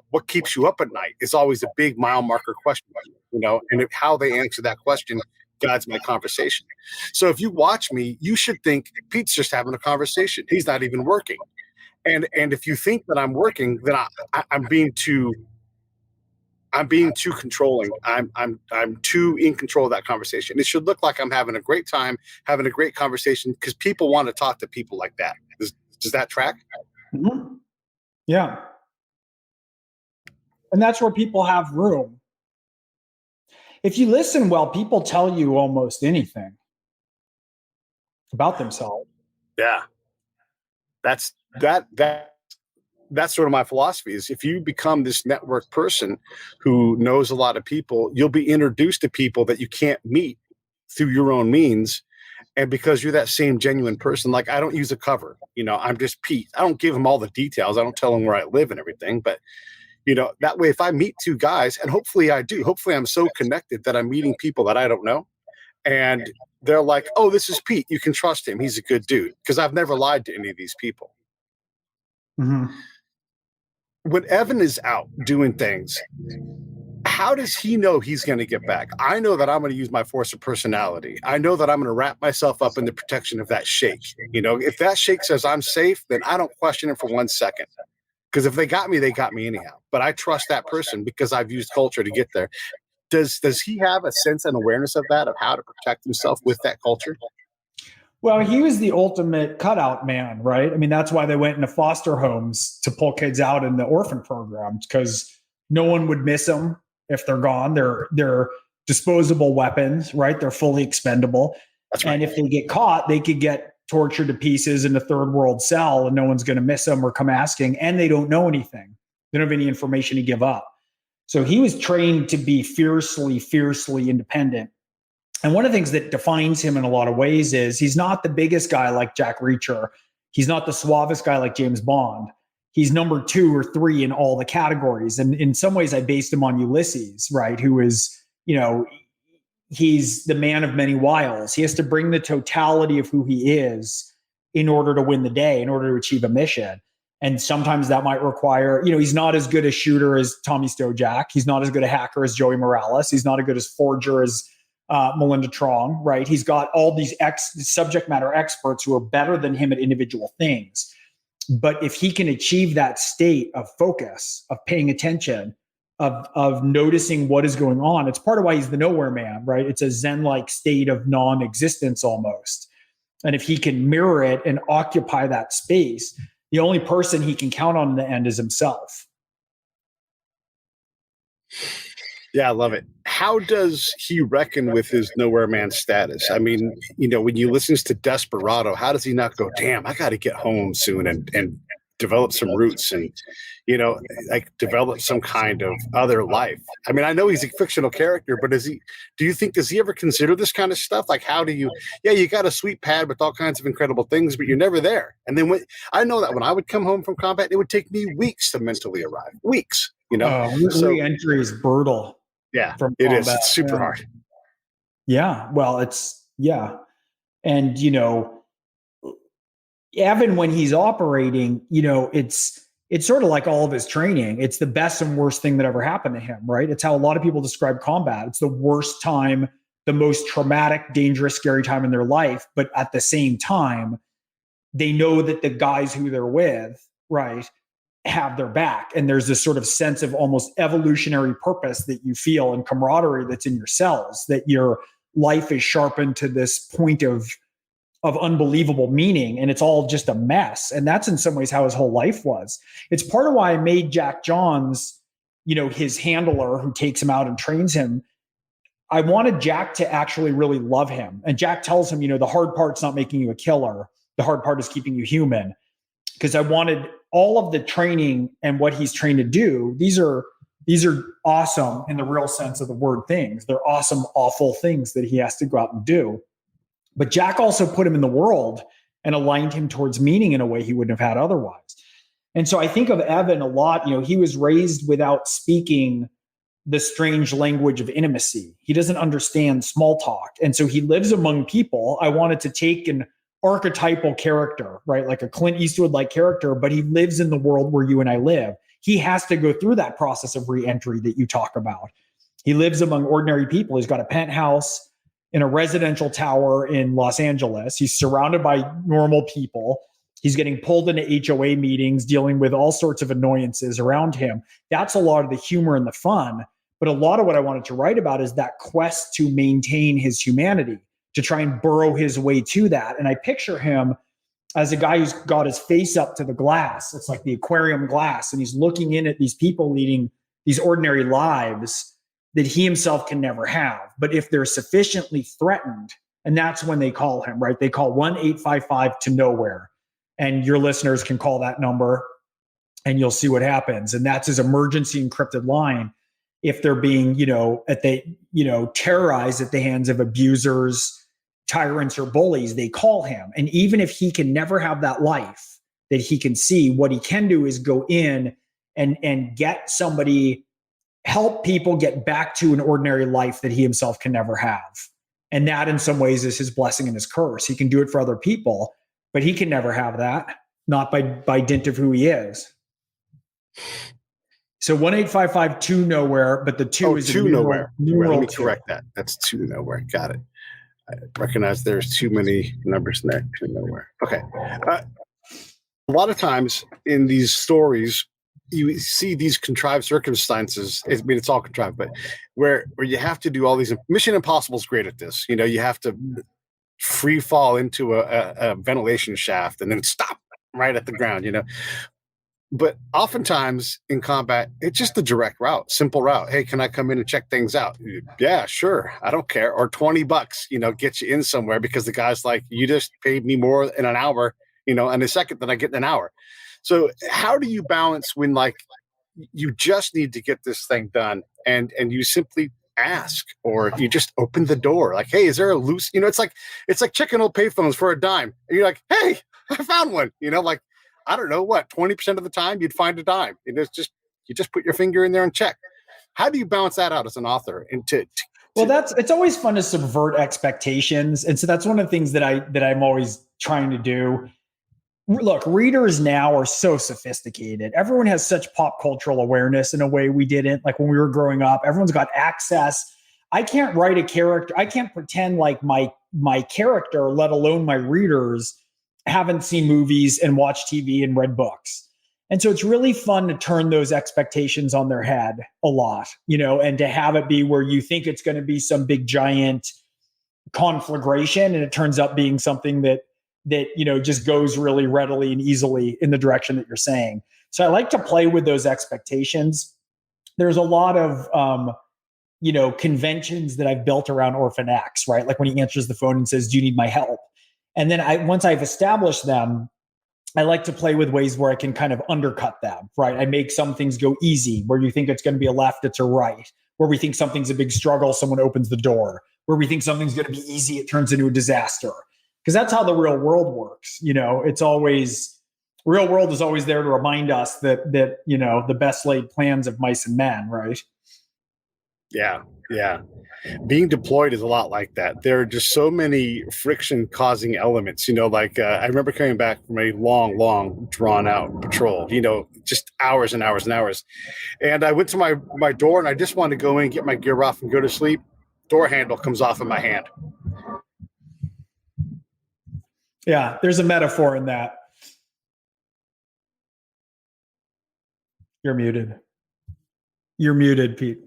[SPEAKER 8] What keeps you up at night? It's always a big mile marker question, and how they answer that question guides my conversation. So if you watch me, you should think Pete's just having a conversation. He's not even working. And if you think that I'm working, then I'm being too controlling. I'm too in control of that conversation. It should look like I'm having a great time, having a great conversation, because people want to talk to people like that. Does that track?
[SPEAKER 13] Mm-hmm. Yeah. And that's where people have room. If you listen well, people tell you almost anything about themselves.
[SPEAKER 8] Yeah. That's sort of my philosophy is if you become this network person who knows a lot of people, you'll be introduced to people that you can't meet through your own means. And because you're that same genuine person, like I don't use a cover, I'm just Pete. I don't give them all the details. I don't tell them where I live and everything, but that way, if I meet two guys, and hopefully I do, hopefully I'm so connected that I'm meeting people that I don't know. And they're like, oh, this is Pete. You can trust him. He's a good dude. Because I've never lied to any of these people.
[SPEAKER 13] Mm-hmm.
[SPEAKER 8] When Evan is out doing things, how does he know he's going to get back? I know that I'm going to use my force of personality. I know that I'm going to wrap myself up in the protection of that shake. If that shake says I'm safe, then I don't question it for 1 second. Because if they got me anyhow. But I trust that person because I've used culture to get there. Does he have a sense and awareness of that, of how to protect himself with that culture?
[SPEAKER 13] Well, he was the ultimate cutout man, right? I mean, that's why they went into foster homes to pull kids out in the orphan programs, because no one would miss them if they're gone. They're disposable weapons, right? They're fully expendable.
[SPEAKER 8] That's right.
[SPEAKER 13] And if they get caught, they could get tortured to pieces in a third world cell and no one's going to miss them or come asking, and they don't know anything. They don't have any information to give up. So he was trained to be fiercely independent. And one of the things that defines him in a lot of ways is he's not the biggest guy like Jack Reacher. He's not the suavest guy like James Bond. He's number 2 or 3 in all the categories. And in some ways I based him on Ulysses, right? Who is, he's the man of many wiles. He has to bring the totality of who he is in order to win the day, in order to achieve a mission. And sometimes that might require, he's not as good a shooter as Tommy Stojak. He's not as good a hacker as Joey Morales. He's not as good as forger as Melinda Trong, right? He's got all these subject matter experts who are better than him at individual things. But if he can achieve that state of focus, of paying attention, of noticing what is going on, it's part of why he's the nowhere man, right? It's a Zen-like state of non-existence almost. And if he can mirror it and occupy that space, the only person he can count on in the end is himself.
[SPEAKER 8] Yeah, I love it. How does he reckon with his nowhere man status? I mean, when you listen to Desperado, how does he not go, damn, I got to get home soon and develop some roots and, develop some kind of other life? I mean, I know he's a fictional character, but does he ever consider this kind of stuff? Like, how do you got a sweet pad with all kinds of incredible things, but you're never there. And then I know that when I would come home from combat, it would take me weeks to mentally arrive. Weeks,
[SPEAKER 13] Re-entry is brutal.
[SPEAKER 8] Yeah,
[SPEAKER 13] from
[SPEAKER 8] it
[SPEAKER 13] combat.
[SPEAKER 8] is. It's super hard.
[SPEAKER 13] Yeah. Well, and Evan, when he's operating, it's sort of like all of his training. It's the best and worst thing that ever happened to him, right? It's how a lot of people describe combat. It's the worst time, the most traumatic, dangerous, scary time in their life. But at the same time, they know that the guys who they're with, right, have their back. And there's this sort of sense of almost evolutionary purpose that you feel and camaraderie that's in your cells, that your life is sharpened to this point of unbelievable meaning, and it's all just a mess. And that's in some ways how his whole life was. It's part of why I made Jack Johns, his handler who takes him out and trains him. I wanted Jack to actually really love him. And Jack tells him, the hard part's not making you a killer. The hard part is keeping you human. because I wanted all of the training and what he's trained to do. These are awesome in the real sense of the word things. They're awesome, awful things that he has to go out and do. But Jack also put him in the world and aligned him towards meaning in a way he wouldn't have had otherwise. And so I think of Evan a lot. He was raised without speaking the strange language of intimacy. He doesn't understand small talk. And so he lives among people. I wanted to take an archetypal character, right? Like a Clint Eastwood-like character, but he lives in the world where you and I live. He has to go through that process of re-entry that you talk about. He lives among ordinary people. He's got a penthouse in a residential tower in Los Angeles. He's surrounded by normal people. He's getting pulled into HOA meetings, dealing with all sorts of annoyances around him. That's a lot of the humor and the fun. But a lot of what I wanted to write about is that quest to maintain his humanity, to try and burrow his way to that. And I picture him as a guy who's got his face up to the glass. It's like the aquarium glass. And he's looking in at these people leading these ordinary lives that he himself can never have. But if they're sufficiently threatened, and that's when they call him, right? They call 1-855-to-nowhere. And your listeners can call that number and you'll see what happens. And that's his emergency encrypted line. If they're being, terrorized at the hands of abusers, tyrants, or bullies, they call him. And even if he can never have that life that he can see, what he can do is go in and get somebody, help people get back to an ordinary life that he himself can never have. And that in some ways is his blessing and his curse. He can do it for other people, but he can never have that, not by dint of who he is. So 1-855-to-nowhere, but the two is
[SPEAKER 8] to nowhere. Let me
[SPEAKER 13] two.
[SPEAKER 8] correct that. That's to nowhere. Got it. I recognize there's too many numbers in there. To nowhere. Okay. A lot of times in these stories, you see these contrived circumstances. I mean, it's all contrived, but where you have to do all these. Mission Impossible is great at this. You have to free fall into a ventilation shaft and then stop right at the ground. But oftentimes in combat, it's just the direct route, simple route. Hey, can I come in and check things out? Yeah, sure. I don't care. Or $20, get you in somewhere because the guy's like, you just paid me more in an hour, in a second than I get in an hour. So how do you balance when you just need to get this thing done and you simply ask, or you just open the door like, hey, is there a loose, it's like checking old payphones for a dime. And you're like, hey, I found one, I don't know what, 20% of the time you'd find a dime. You just put your finger in there and check. How do you balance that out as an author? And
[SPEAKER 13] it's always fun to subvert expectations. And so that's one of the things that I'm always trying to do. Look, readers now are so sophisticated. Everyone has such pop cultural awareness in a way we didn't. Like when we were growing up, everyone's got access. I can't write a character. I can't pretend like my character, let alone my readers, haven't seen movies and watched TV and read books. And so it's really fun to turn those expectations on their head a lot, and to have it be where you think it's going to be some big giant conflagration and it turns up being something that just goes really readily and easily in the direction that you're saying. So I like to play with those expectations. There's a lot of, conventions that I've built around Orphan X, right? Like when he answers the phone and says, do you need my help? And then once I've established them, I like to play with ways where I can kind of undercut them, right? I make some things go easy, where you think it's going to be a left, it's a right. Where we think something's a big struggle, someone opens the door. Where we think something's going to be easy, it turns into a disaster. Because that's how the real world works. It's always, real world is always there to remind us that the best laid plans of mice and men, right?
[SPEAKER 8] Yeah. Being deployed is a lot like that. There are just so many friction causing elements, I remember coming back from a long, drawn out patrol, just hours and hours and hours. And I went to my door and I just wanted to go in, get my gear off and go to sleep. Door handle comes off in my hand.
[SPEAKER 13] Yeah, there's a metaphor in that. You're muted. You're muted, Pete.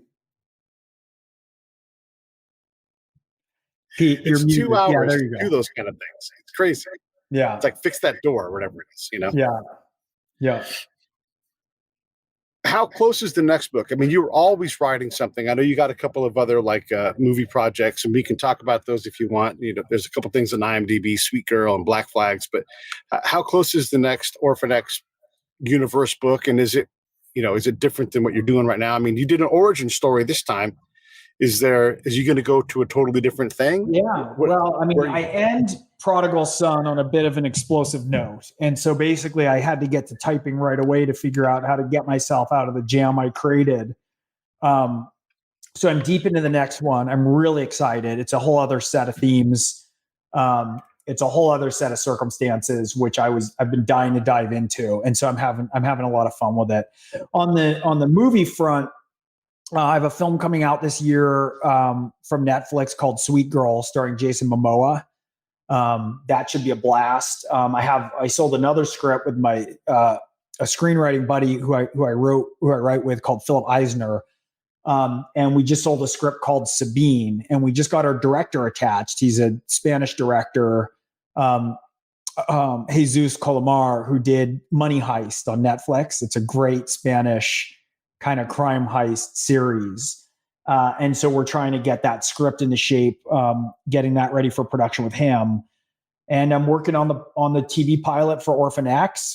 [SPEAKER 13] Pete, you're
[SPEAKER 8] it's
[SPEAKER 13] muted.
[SPEAKER 8] 2 hours
[SPEAKER 13] there you go.
[SPEAKER 8] to do those kind of things. It's crazy.
[SPEAKER 13] Yeah.
[SPEAKER 8] It's like fix that door or whatever it is,
[SPEAKER 13] Yeah.
[SPEAKER 8] how close is the next book? I mean, you're always writing something. I know you got a couple of other like movie projects, and we can talk about those if you want. There's a couple things on IMDb, Sweet Girl and Black Flags, but how close is the next Orphan X universe book? And is it different than what you're doing right now? I mean, you did an origin story this time. Is you going to go to a totally different thing?
[SPEAKER 13] Yeah. Well, I mean, I end Prodigal Son on a bit of an explosive note. And so basically I had to get to typing right away to figure out how to get myself out of the jam I created. So I'm deep into the next one. I'm really excited. It's a whole other set of themes. It's a whole other set of circumstances, which I've been dying to dive into. And so I'm having a lot of fun with it. On the movie front, I have a film coming out this year from Netflix called Sweet Girl, starring Jason Momoa. That should be a blast. I sold another script with my a screenwriting buddy who I write with, called Philip Eisner, and we just sold a script called Sabine, and we just got our director attached. He's a Spanish director, Jesus Colomar, who did Money Heist on Netflix. It's a great Spanish kind of crime heist series. And so we're trying to get that script into shape, getting that ready for production with him. And I'm working on the TV pilot for Orphan X,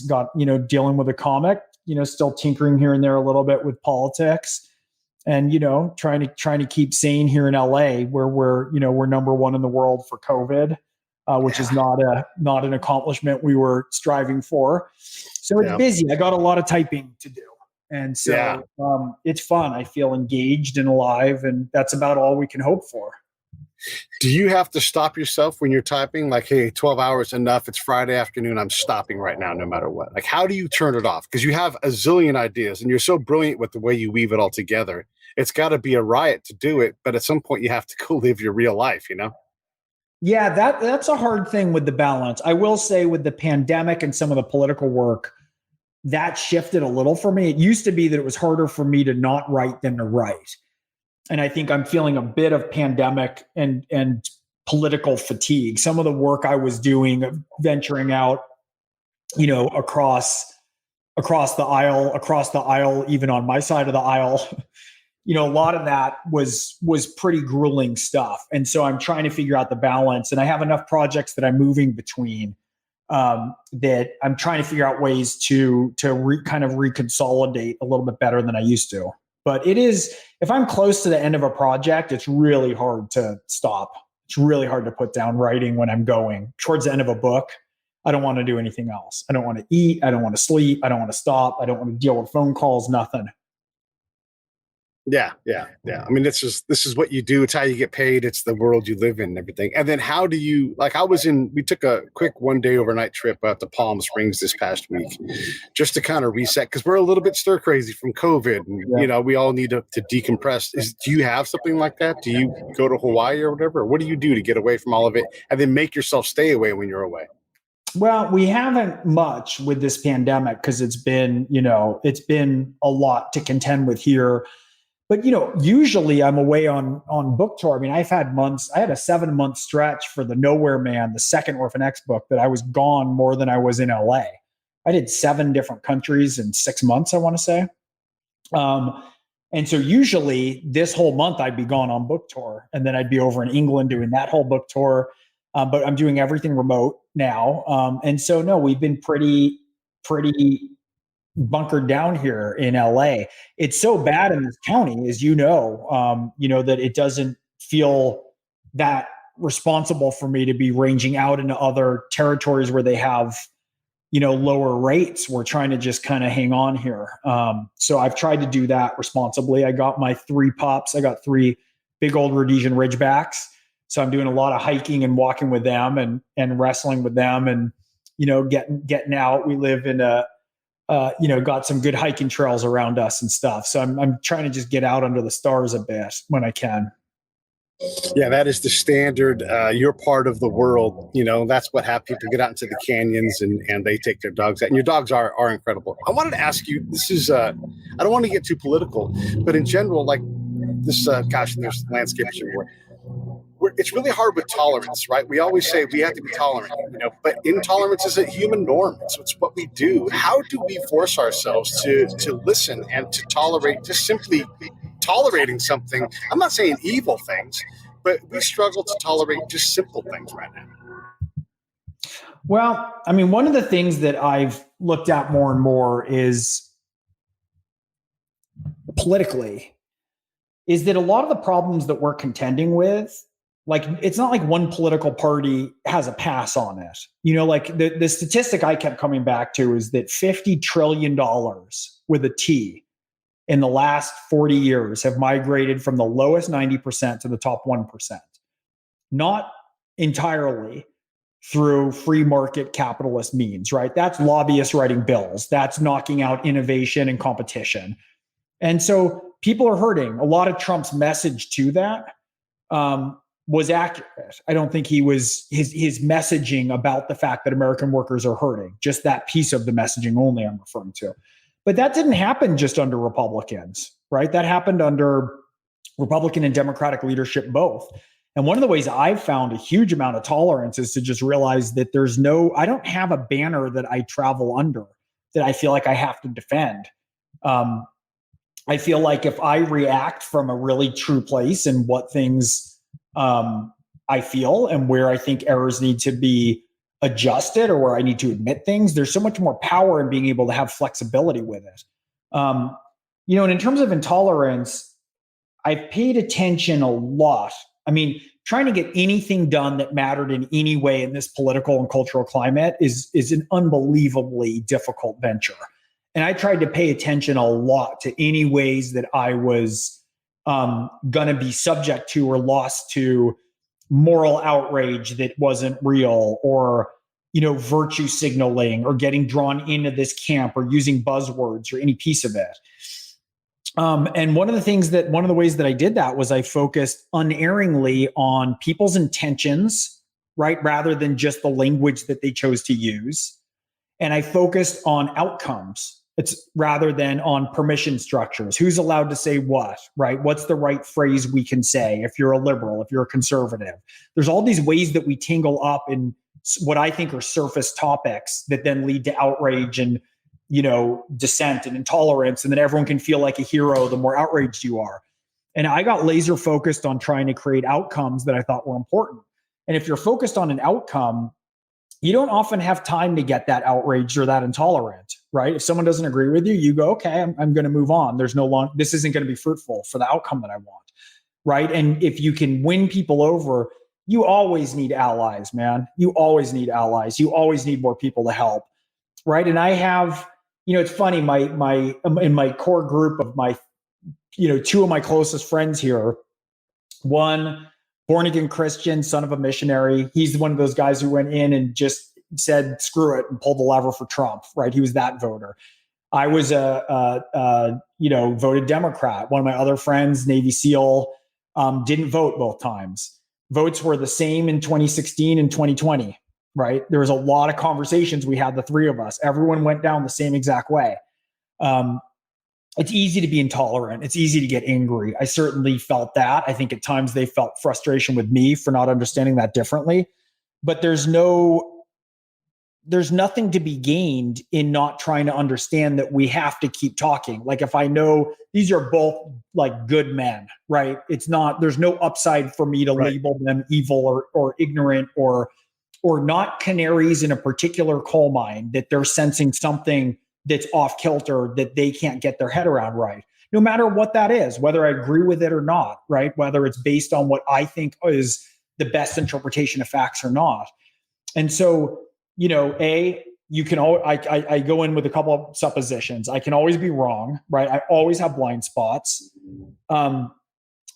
[SPEAKER 13] dealing with a comic, still tinkering here and there a little bit with politics, and, trying to keep sane here in LA, where we're number one in the world for COVID, which is not an accomplishment we were striving for. So it's busy. I got a lot of typing to do. And so it's fun. I feel engaged and alive, and that's about all we can hope for.
[SPEAKER 8] Do you have to stop yourself when you're typing? Like, hey, 12 hours enough. It's Friday afternoon. I'm stopping right now, no matter what. Like, how do you turn it off? Because you have a zillion ideas, and you're so brilliant with the way you weave it all together. It's got to be a riot to do it. But at some point, you have to go live your real life,
[SPEAKER 13] Yeah, that's a hard thing with the balance. I will say, with the pandemic and some of the political work, that shifted a little for me. It used to be that it was harder for me to not write than to write. And I think I'm feeling a bit of pandemic and political fatigue. Some of the work I was doing, venturing out, across the aisle, even on my side of the aisle, a lot of that was pretty grueling stuff. And so I'm trying to figure out the balance. And I have enough projects that I'm moving between, that I'm trying to figure out ways to kind of reconsolidate a little bit better than I used to. But if I'm close to the end of a project, it's really hard to stop. It's really hard to put down writing when I'm going towards the end of a book. I don't want to do anything else. I don't want to eat. I don't want to sleep. I don't want to stop. I don't want to deal with phone calls, nothing.
[SPEAKER 8] Yeah. I mean, this is what you do. It's how you get paid. It's the world you live in and everything. And then how do you, we took a quick 1-day overnight trip out to Palm Springs this past week, just to kind of reset, because we're a little bit stir crazy from COVID. And, we all need to decompress. Do you have something like that? Do you go to Hawaii or whatever? Or what do you do to get away from all of it and then make yourself stay away when you're away?
[SPEAKER 13] Well, we haven't much with this pandemic, because it's been a lot to contend with here. But, usually I'm away on book tour. I mean, I had a 7-month stretch for The Nowhere Man, the second Orphan X book, that I was gone more than I was in LA. I did 7 different countries in 6 months, I want to say. And so usually this whole month I'd be gone on book tour, and then I'd be over in England doing that whole book tour. But I'm doing everything remote now. And so, no, we've been pretty bunkered down here in LA. It's so bad in this county, as that it doesn't feel that responsible for me to be ranging out into other territories where they have, lower rates. We're trying to just kind of hang on here. So I've tried to do that responsibly. I got my 3 pups. I got 3 big old Rhodesian Ridgebacks. So I'm doing a lot of hiking and walking with them and wrestling with them, and, getting out. We live in got some good hiking trails around us and stuff. So I'm trying to just get out under the stars a bit when I can.
[SPEAKER 8] Yeah, that is the standard. You're part of the world. That's what happens. People get out into the canyons and they take their dogs out. And your dogs are incredible. I wanted to ask you, this is, I don't want to get too political, but in general, like this, there's landscapes everywhere. it's really hard with tolerance, right? We always say we have to be tolerant, but intolerance is a human norm. It's what we do. How do we force ourselves to listen and to tolerate, just simply tolerating something? I'm not saying evil things, but we struggle to tolerate just simple things right now.
[SPEAKER 13] Well, I mean, one of the things that I've looked at more and more is politically is that a lot of the problems that we're contending with, like, it's not like one political party has a pass on it. Like the statistic I kept coming back to is that $50 trillion with a T in the last 40 years have migrated from the lowest 90% to the top 1%. Not entirely through free market capitalist means, right? That's lobbyists writing bills. That's knocking out innovation and competition. And so people are hurting. A lot of Trump's message to that was accurate. I don't think his messaging about the fact that American workers are hurting, just that piece of the messaging only I'm referring to. But that didn't happen just under Republicans, right? That happened under Republican and Democratic leadership both. And one of the ways I've found a huge amount of tolerance is to just realize that I don't have a banner that I travel under that I feel like I have to defend. I feel like if I react from a really true place and what things I feel and where I think errors need to be adjusted or where I need to admit things, there's so much more power in being able to have flexibility with it. And in terms of intolerance, I've paid attention a lot. I mean, trying to get anything done that mattered in any way in this political and cultural climate is an unbelievably difficult venture. And I tried to pay attention a lot to any ways that I was going to be subject to or lost to moral outrage that wasn't real, or, virtue signaling, or getting drawn into this camp, or using buzzwords, or any piece of it. And one of the ways that I did that was I focused unerringly on people's intentions, right? Rather than just the language that they chose to use. And I focused on outcomes. It's rather than on permission structures. Who's allowed to say what, right? What's the right phrase we can say if you're a liberal, if you're a conservative? There's all these ways that we tingle up in what I think are surface topics that then lead to outrage and, dissent and intolerance. And then everyone can feel like a hero the more outraged you are. And I got laser focused on trying to create outcomes that I thought were important. And if you're focused on an outcome, you don't often have time to get that outraged or that intolerant, right? If someone doesn't agree with you, you go, okay, I'm going to move on. This isn't going to be fruitful for the outcome that I want, right? And if you can win people over, you always need allies, man. You always need allies. You always need more people to help, right? And I have, it's funny, in my core group of my, two of my closest friends here, one born again Christian, son of a missionary. He's one of those guys who went in and just said, screw it, and pulled the lever for Trump, right? He was that voter. I was voted Democrat. One of my other friends, Navy SEAL, didn't vote both times. Votes were the same in 2016 and 2020, right? There was a lot of conversations we had, the three of us. Everyone went down the same exact way. It's easy to be intolerant. It's easy to get angry. I certainly felt that. I think at times they felt frustration with me for not understanding that differently. But there's nothing to be gained in not trying to understand that we have to keep talking. Like, if I know these are both like good men, right? There's no upside for me to label them evil or ignorant or not canaries in a particular coal mine, that they're sensing something that's off kilter that they can't get their head around, right? No matter what that is, whether I agree with it or not, right? Whether it's based on what I think is the best interpretation of facts or not. And so, you can I go in with a couple of suppositions. I can always be wrong, right? I always have blind spots.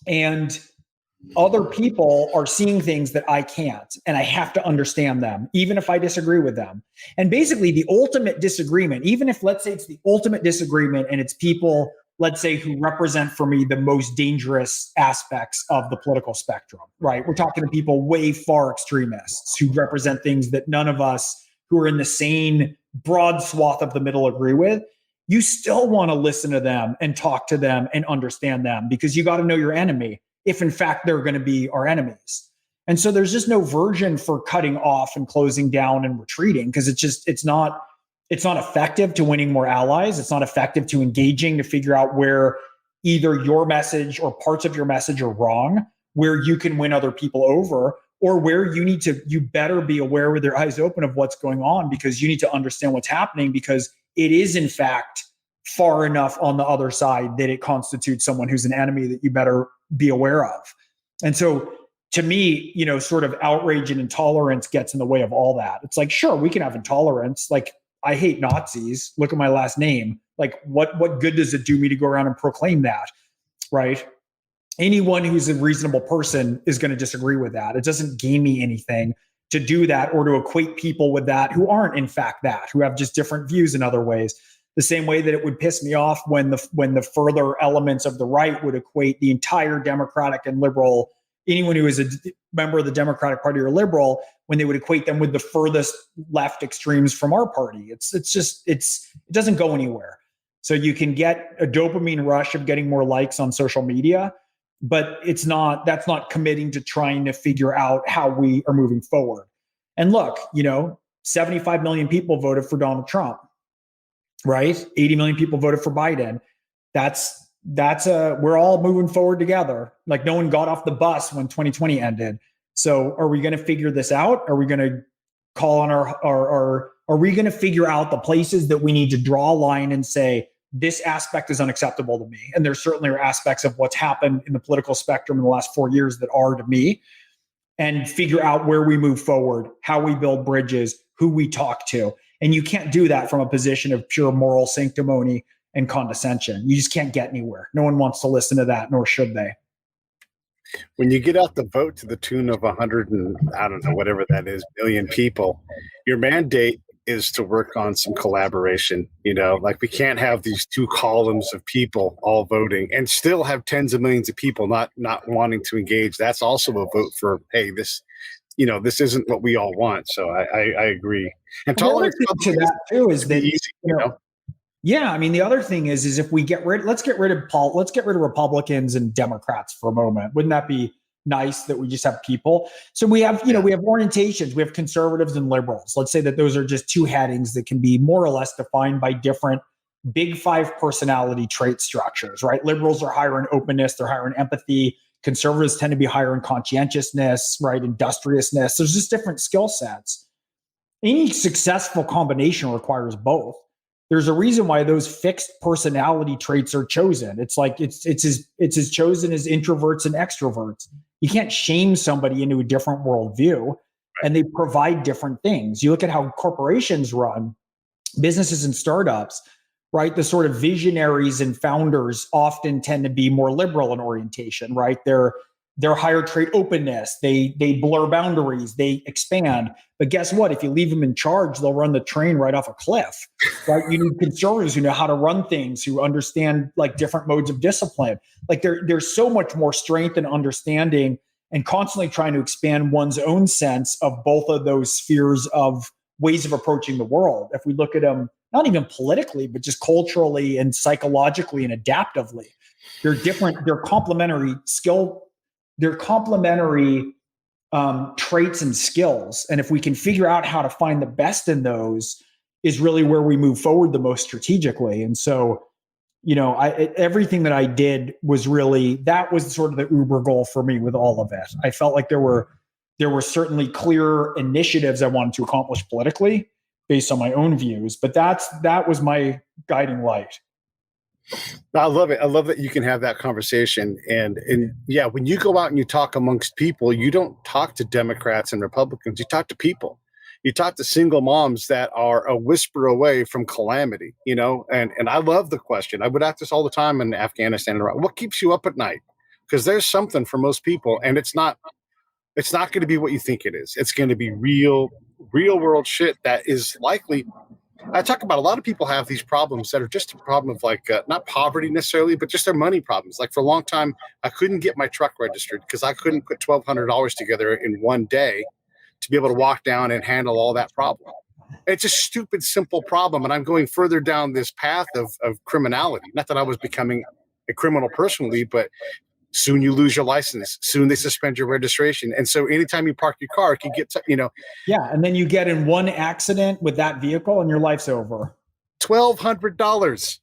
[SPEAKER 13] And other people are seeing things that I can't, and I have to understand them, even if I disagree with them. And basically the ultimate disagreement, even if, let's say, it's the ultimate disagreement and it's people, let's say, who represent for me the most dangerous aspects of the political spectrum, right? We're talking to people way far extremists who represent things that none of us who are in the same broad swath of the middle agree with. You still want to listen to them and talk to them and understand them, because you got to know your enemy, if in fact they're going to be our enemies. And so there's just no version for cutting off and closing down and retreating, because it's not effective to winning more allies. It's not effective to engaging to figure out where either your message or parts of your message are wrong, where you can win other people over, or where you better be aware with your eyes open of what's going on, because you need to understand what's happening, because it is in fact far enough on the other side that it constitutes someone who's an enemy that you better be aware of. And so to me, sort of outrage and intolerance gets in the way of all that. It's like, sure, we can have intolerance. Like, I hate Nazis. Look at my last name. Like, what good does it do me to go around and proclaim that, right? Anyone who's a reasonable person is going to disagree with that. It doesn't gain me anything to do that, or to equate people with that who aren't in fact that, who have just different views in other ways. The same way that it would piss me off when the further elements of the right would equate the entire Democratic and liberal, anyone who is a member of the Democratic Party or liberal, when they would equate them with the furthest left extremes from our party. It doesn't go anywhere. So you can get a dopamine rush of getting more likes on social media, but that's not committing to trying to figure out how we are moving forward. And look, 75 million people voted for Donald Trump, right? 80 million people voted for Biden. We're all moving forward together. Like, no one got off the bus when 2020 ended. So are we going to figure this out? Are we going to call on are we going to figure out the places that we need to draw a line and say, this aspect is unacceptable to me? And there certainly are aspects of what's happened in the political spectrum in the last 4 years that are to me, and figure out where we move forward, how we build bridges, who we talk to. And you can't do that from a position of pure moral sanctimony and condescension. You just can't get anywhere. No one wants to listen to that, nor should they.
[SPEAKER 8] When you get out the vote to the tune of 100 and I don't know, whatever that is, million people, your mandate is to work on some collaboration. Like, we can't have these two columns of people all voting and still have tens of millions of people not wanting to engage. That's also a vote for, hey, this isn't what we all want. So I agree. And tolerance
[SPEAKER 13] to that too is that
[SPEAKER 8] easy,
[SPEAKER 13] Yeah, I mean, the other thing is if we let's get rid of Republicans and Democrats for a moment. Wouldn't that be nice that we just have people? So we have, we have orientations. We have conservatives and liberals. Let's say that those are just two headings that can be more or less defined by different big five personality trait structures, right? Liberals are higher in openness. They're higher in empathy. Conservatives tend to be higher in conscientiousness, right? Industriousness. There's just different skill sets. Any successful combination requires both. There's a reason why those fixed personality traits are chosen. It's like it's as chosen as introverts and extroverts. You can't shame somebody into a different worldview, and they provide different things. You look at how corporations run, businesses and startups, right? The sort of visionaries and founders often tend to be more liberal in orientation, right? They're higher trait openness. They blur boundaries. They expand. But guess what? If you leave them in charge, they'll run the train right off a cliff. Right? You need conservatives who know how to run things, who understand like different modes of discipline. Like there's so much more strength and understanding, and constantly trying to expand one's own sense of both of those spheres of ways of approaching the world. If we look at them, not even politically, but just culturally and psychologically and adaptively, they're different. They're complementary traits and skills. And if we can figure out how to find the best in those, is really where we move forward the most strategically. And so, everything that I did was really, that was sort of the uber goal for me with all of it. I felt like there were certainly clear initiatives I wanted to accomplish politically based on my own views, but that was my guiding light.
[SPEAKER 8] I love it. I love that you can have that conversation. And yeah, when you go out and you talk amongst people, you don't talk to Democrats and Republicans. You talk to people. You talk to single moms that are a whisper away from calamity, and I love the question. I would ask this all the time in Afghanistan. What keeps you up at night? Because there's something for most people, and it's not going to be what you think it is. It's going to be real world shit that is likely. I talk about a lot of people have these problems that are just a problem of like not poverty necessarily, but just their money problems. Like for a long time, I couldn't get my truck registered because I couldn't put $1,200 together in one day to be able to walk down and handle all that problem. It's a stupid, simple problem. And I'm going further down this path of criminality. Not that I was becoming a criminal personally, but Soon you lose your license. Soon they suspend your registration. And so anytime you park your car, it can get,
[SPEAKER 13] Yeah. And then you get in one accident with that vehicle and your life's over.
[SPEAKER 8] $1,200.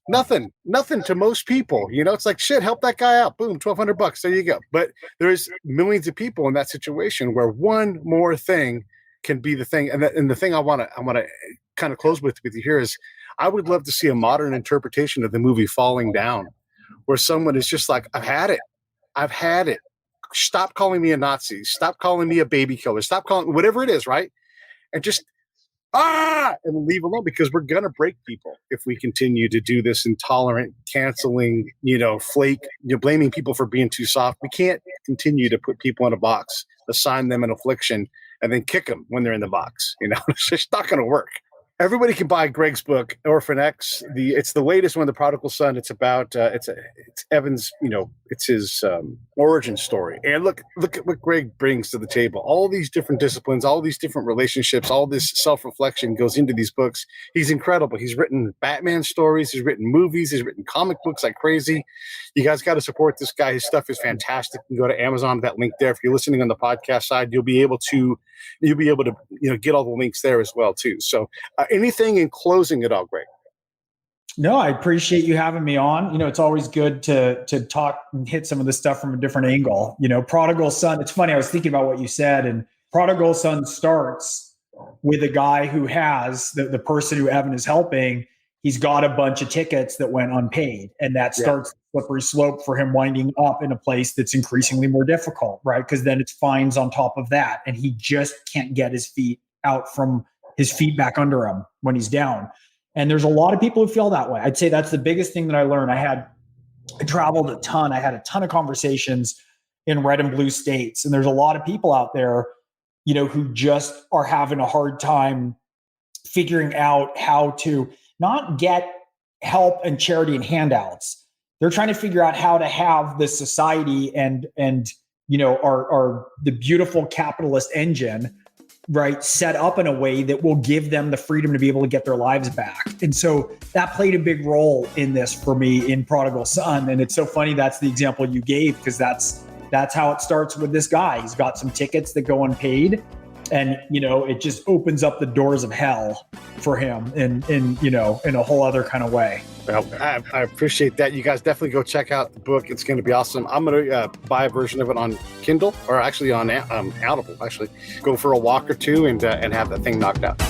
[SPEAKER 8] Nothing to most people. It's like, shit, help that guy out. Boom, $1,200. There you go. But there's millions of people in that situation where one more thing can be the thing. And the thing I want to kind of close with you here is I would love to see a modern interpretation of the movie Falling Down, where someone is just like, I've had it. Stop calling me a Nazi. Stop calling me a baby killer. Stop calling whatever it is, right? And just and leave alone, because we're gonna break people if we continue to do this intolerant, canceling, flake, blaming people for being too soft. We can't continue to put people in a box, assign them an affliction, and then kick them when they're in the box. It's just not gonna work. Everybody can buy Gregg's book, Orphan X. It's the latest one, The Prodigal Son. It's about it's Evan's, it's his origin story. And look at what Gregg brings to the table. All these different disciplines, all these different relationships, all this self-reflection goes into these books. He's incredible. He's written Batman stories. He's written movies. He's written comic books like crazy. You guys got to support this guy. His stuff is fantastic. You can go to Amazon, that link there. If you're listening on the podcast side, you'll be able to get all the links there as well too. So anything in closing at all, Gregg?
[SPEAKER 13] No, I appreciate you having me on. It's always good to talk and hit some of this stuff from a different angle. Prodigal Son, it's funny, I was thinking about what you said, and Prodigal Son starts with a guy who has, the person who Evan is helping, he's got a bunch of tickets that went unpaid. And that starts the slippery slope for him winding up in a place that's increasingly more difficult, right? Because then it's fines on top of that. And he just can't get his feet back under him when he's down. And there's a lot of people who feel that way. I'd say that's the biggest thing that I learned. I traveled a ton. I had a ton of conversations in red and blue states. And there's a lot of people out there, who just are having a hard time figuring out how to not get help and charity and handouts. They're trying to figure out how to have the society and our the beautiful capitalist engine, right, set up in a way that will give them the freedom to be able to get their lives back. And so that played a big role in this for me in Prodigal Son. And it's so funny that's the example you gave, because that's how it starts with this guy. He's got some tickets that go unpaid, and it just opens up the doors of hell for him in a whole other kind of way.
[SPEAKER 8] Well, I appreciate that. You guys definitely go check out the book. It's going to be awesome. I'm going to buy a version of it on Kindle, or actually on Audible. Actually, go for a walk or two and have that thing knocked out.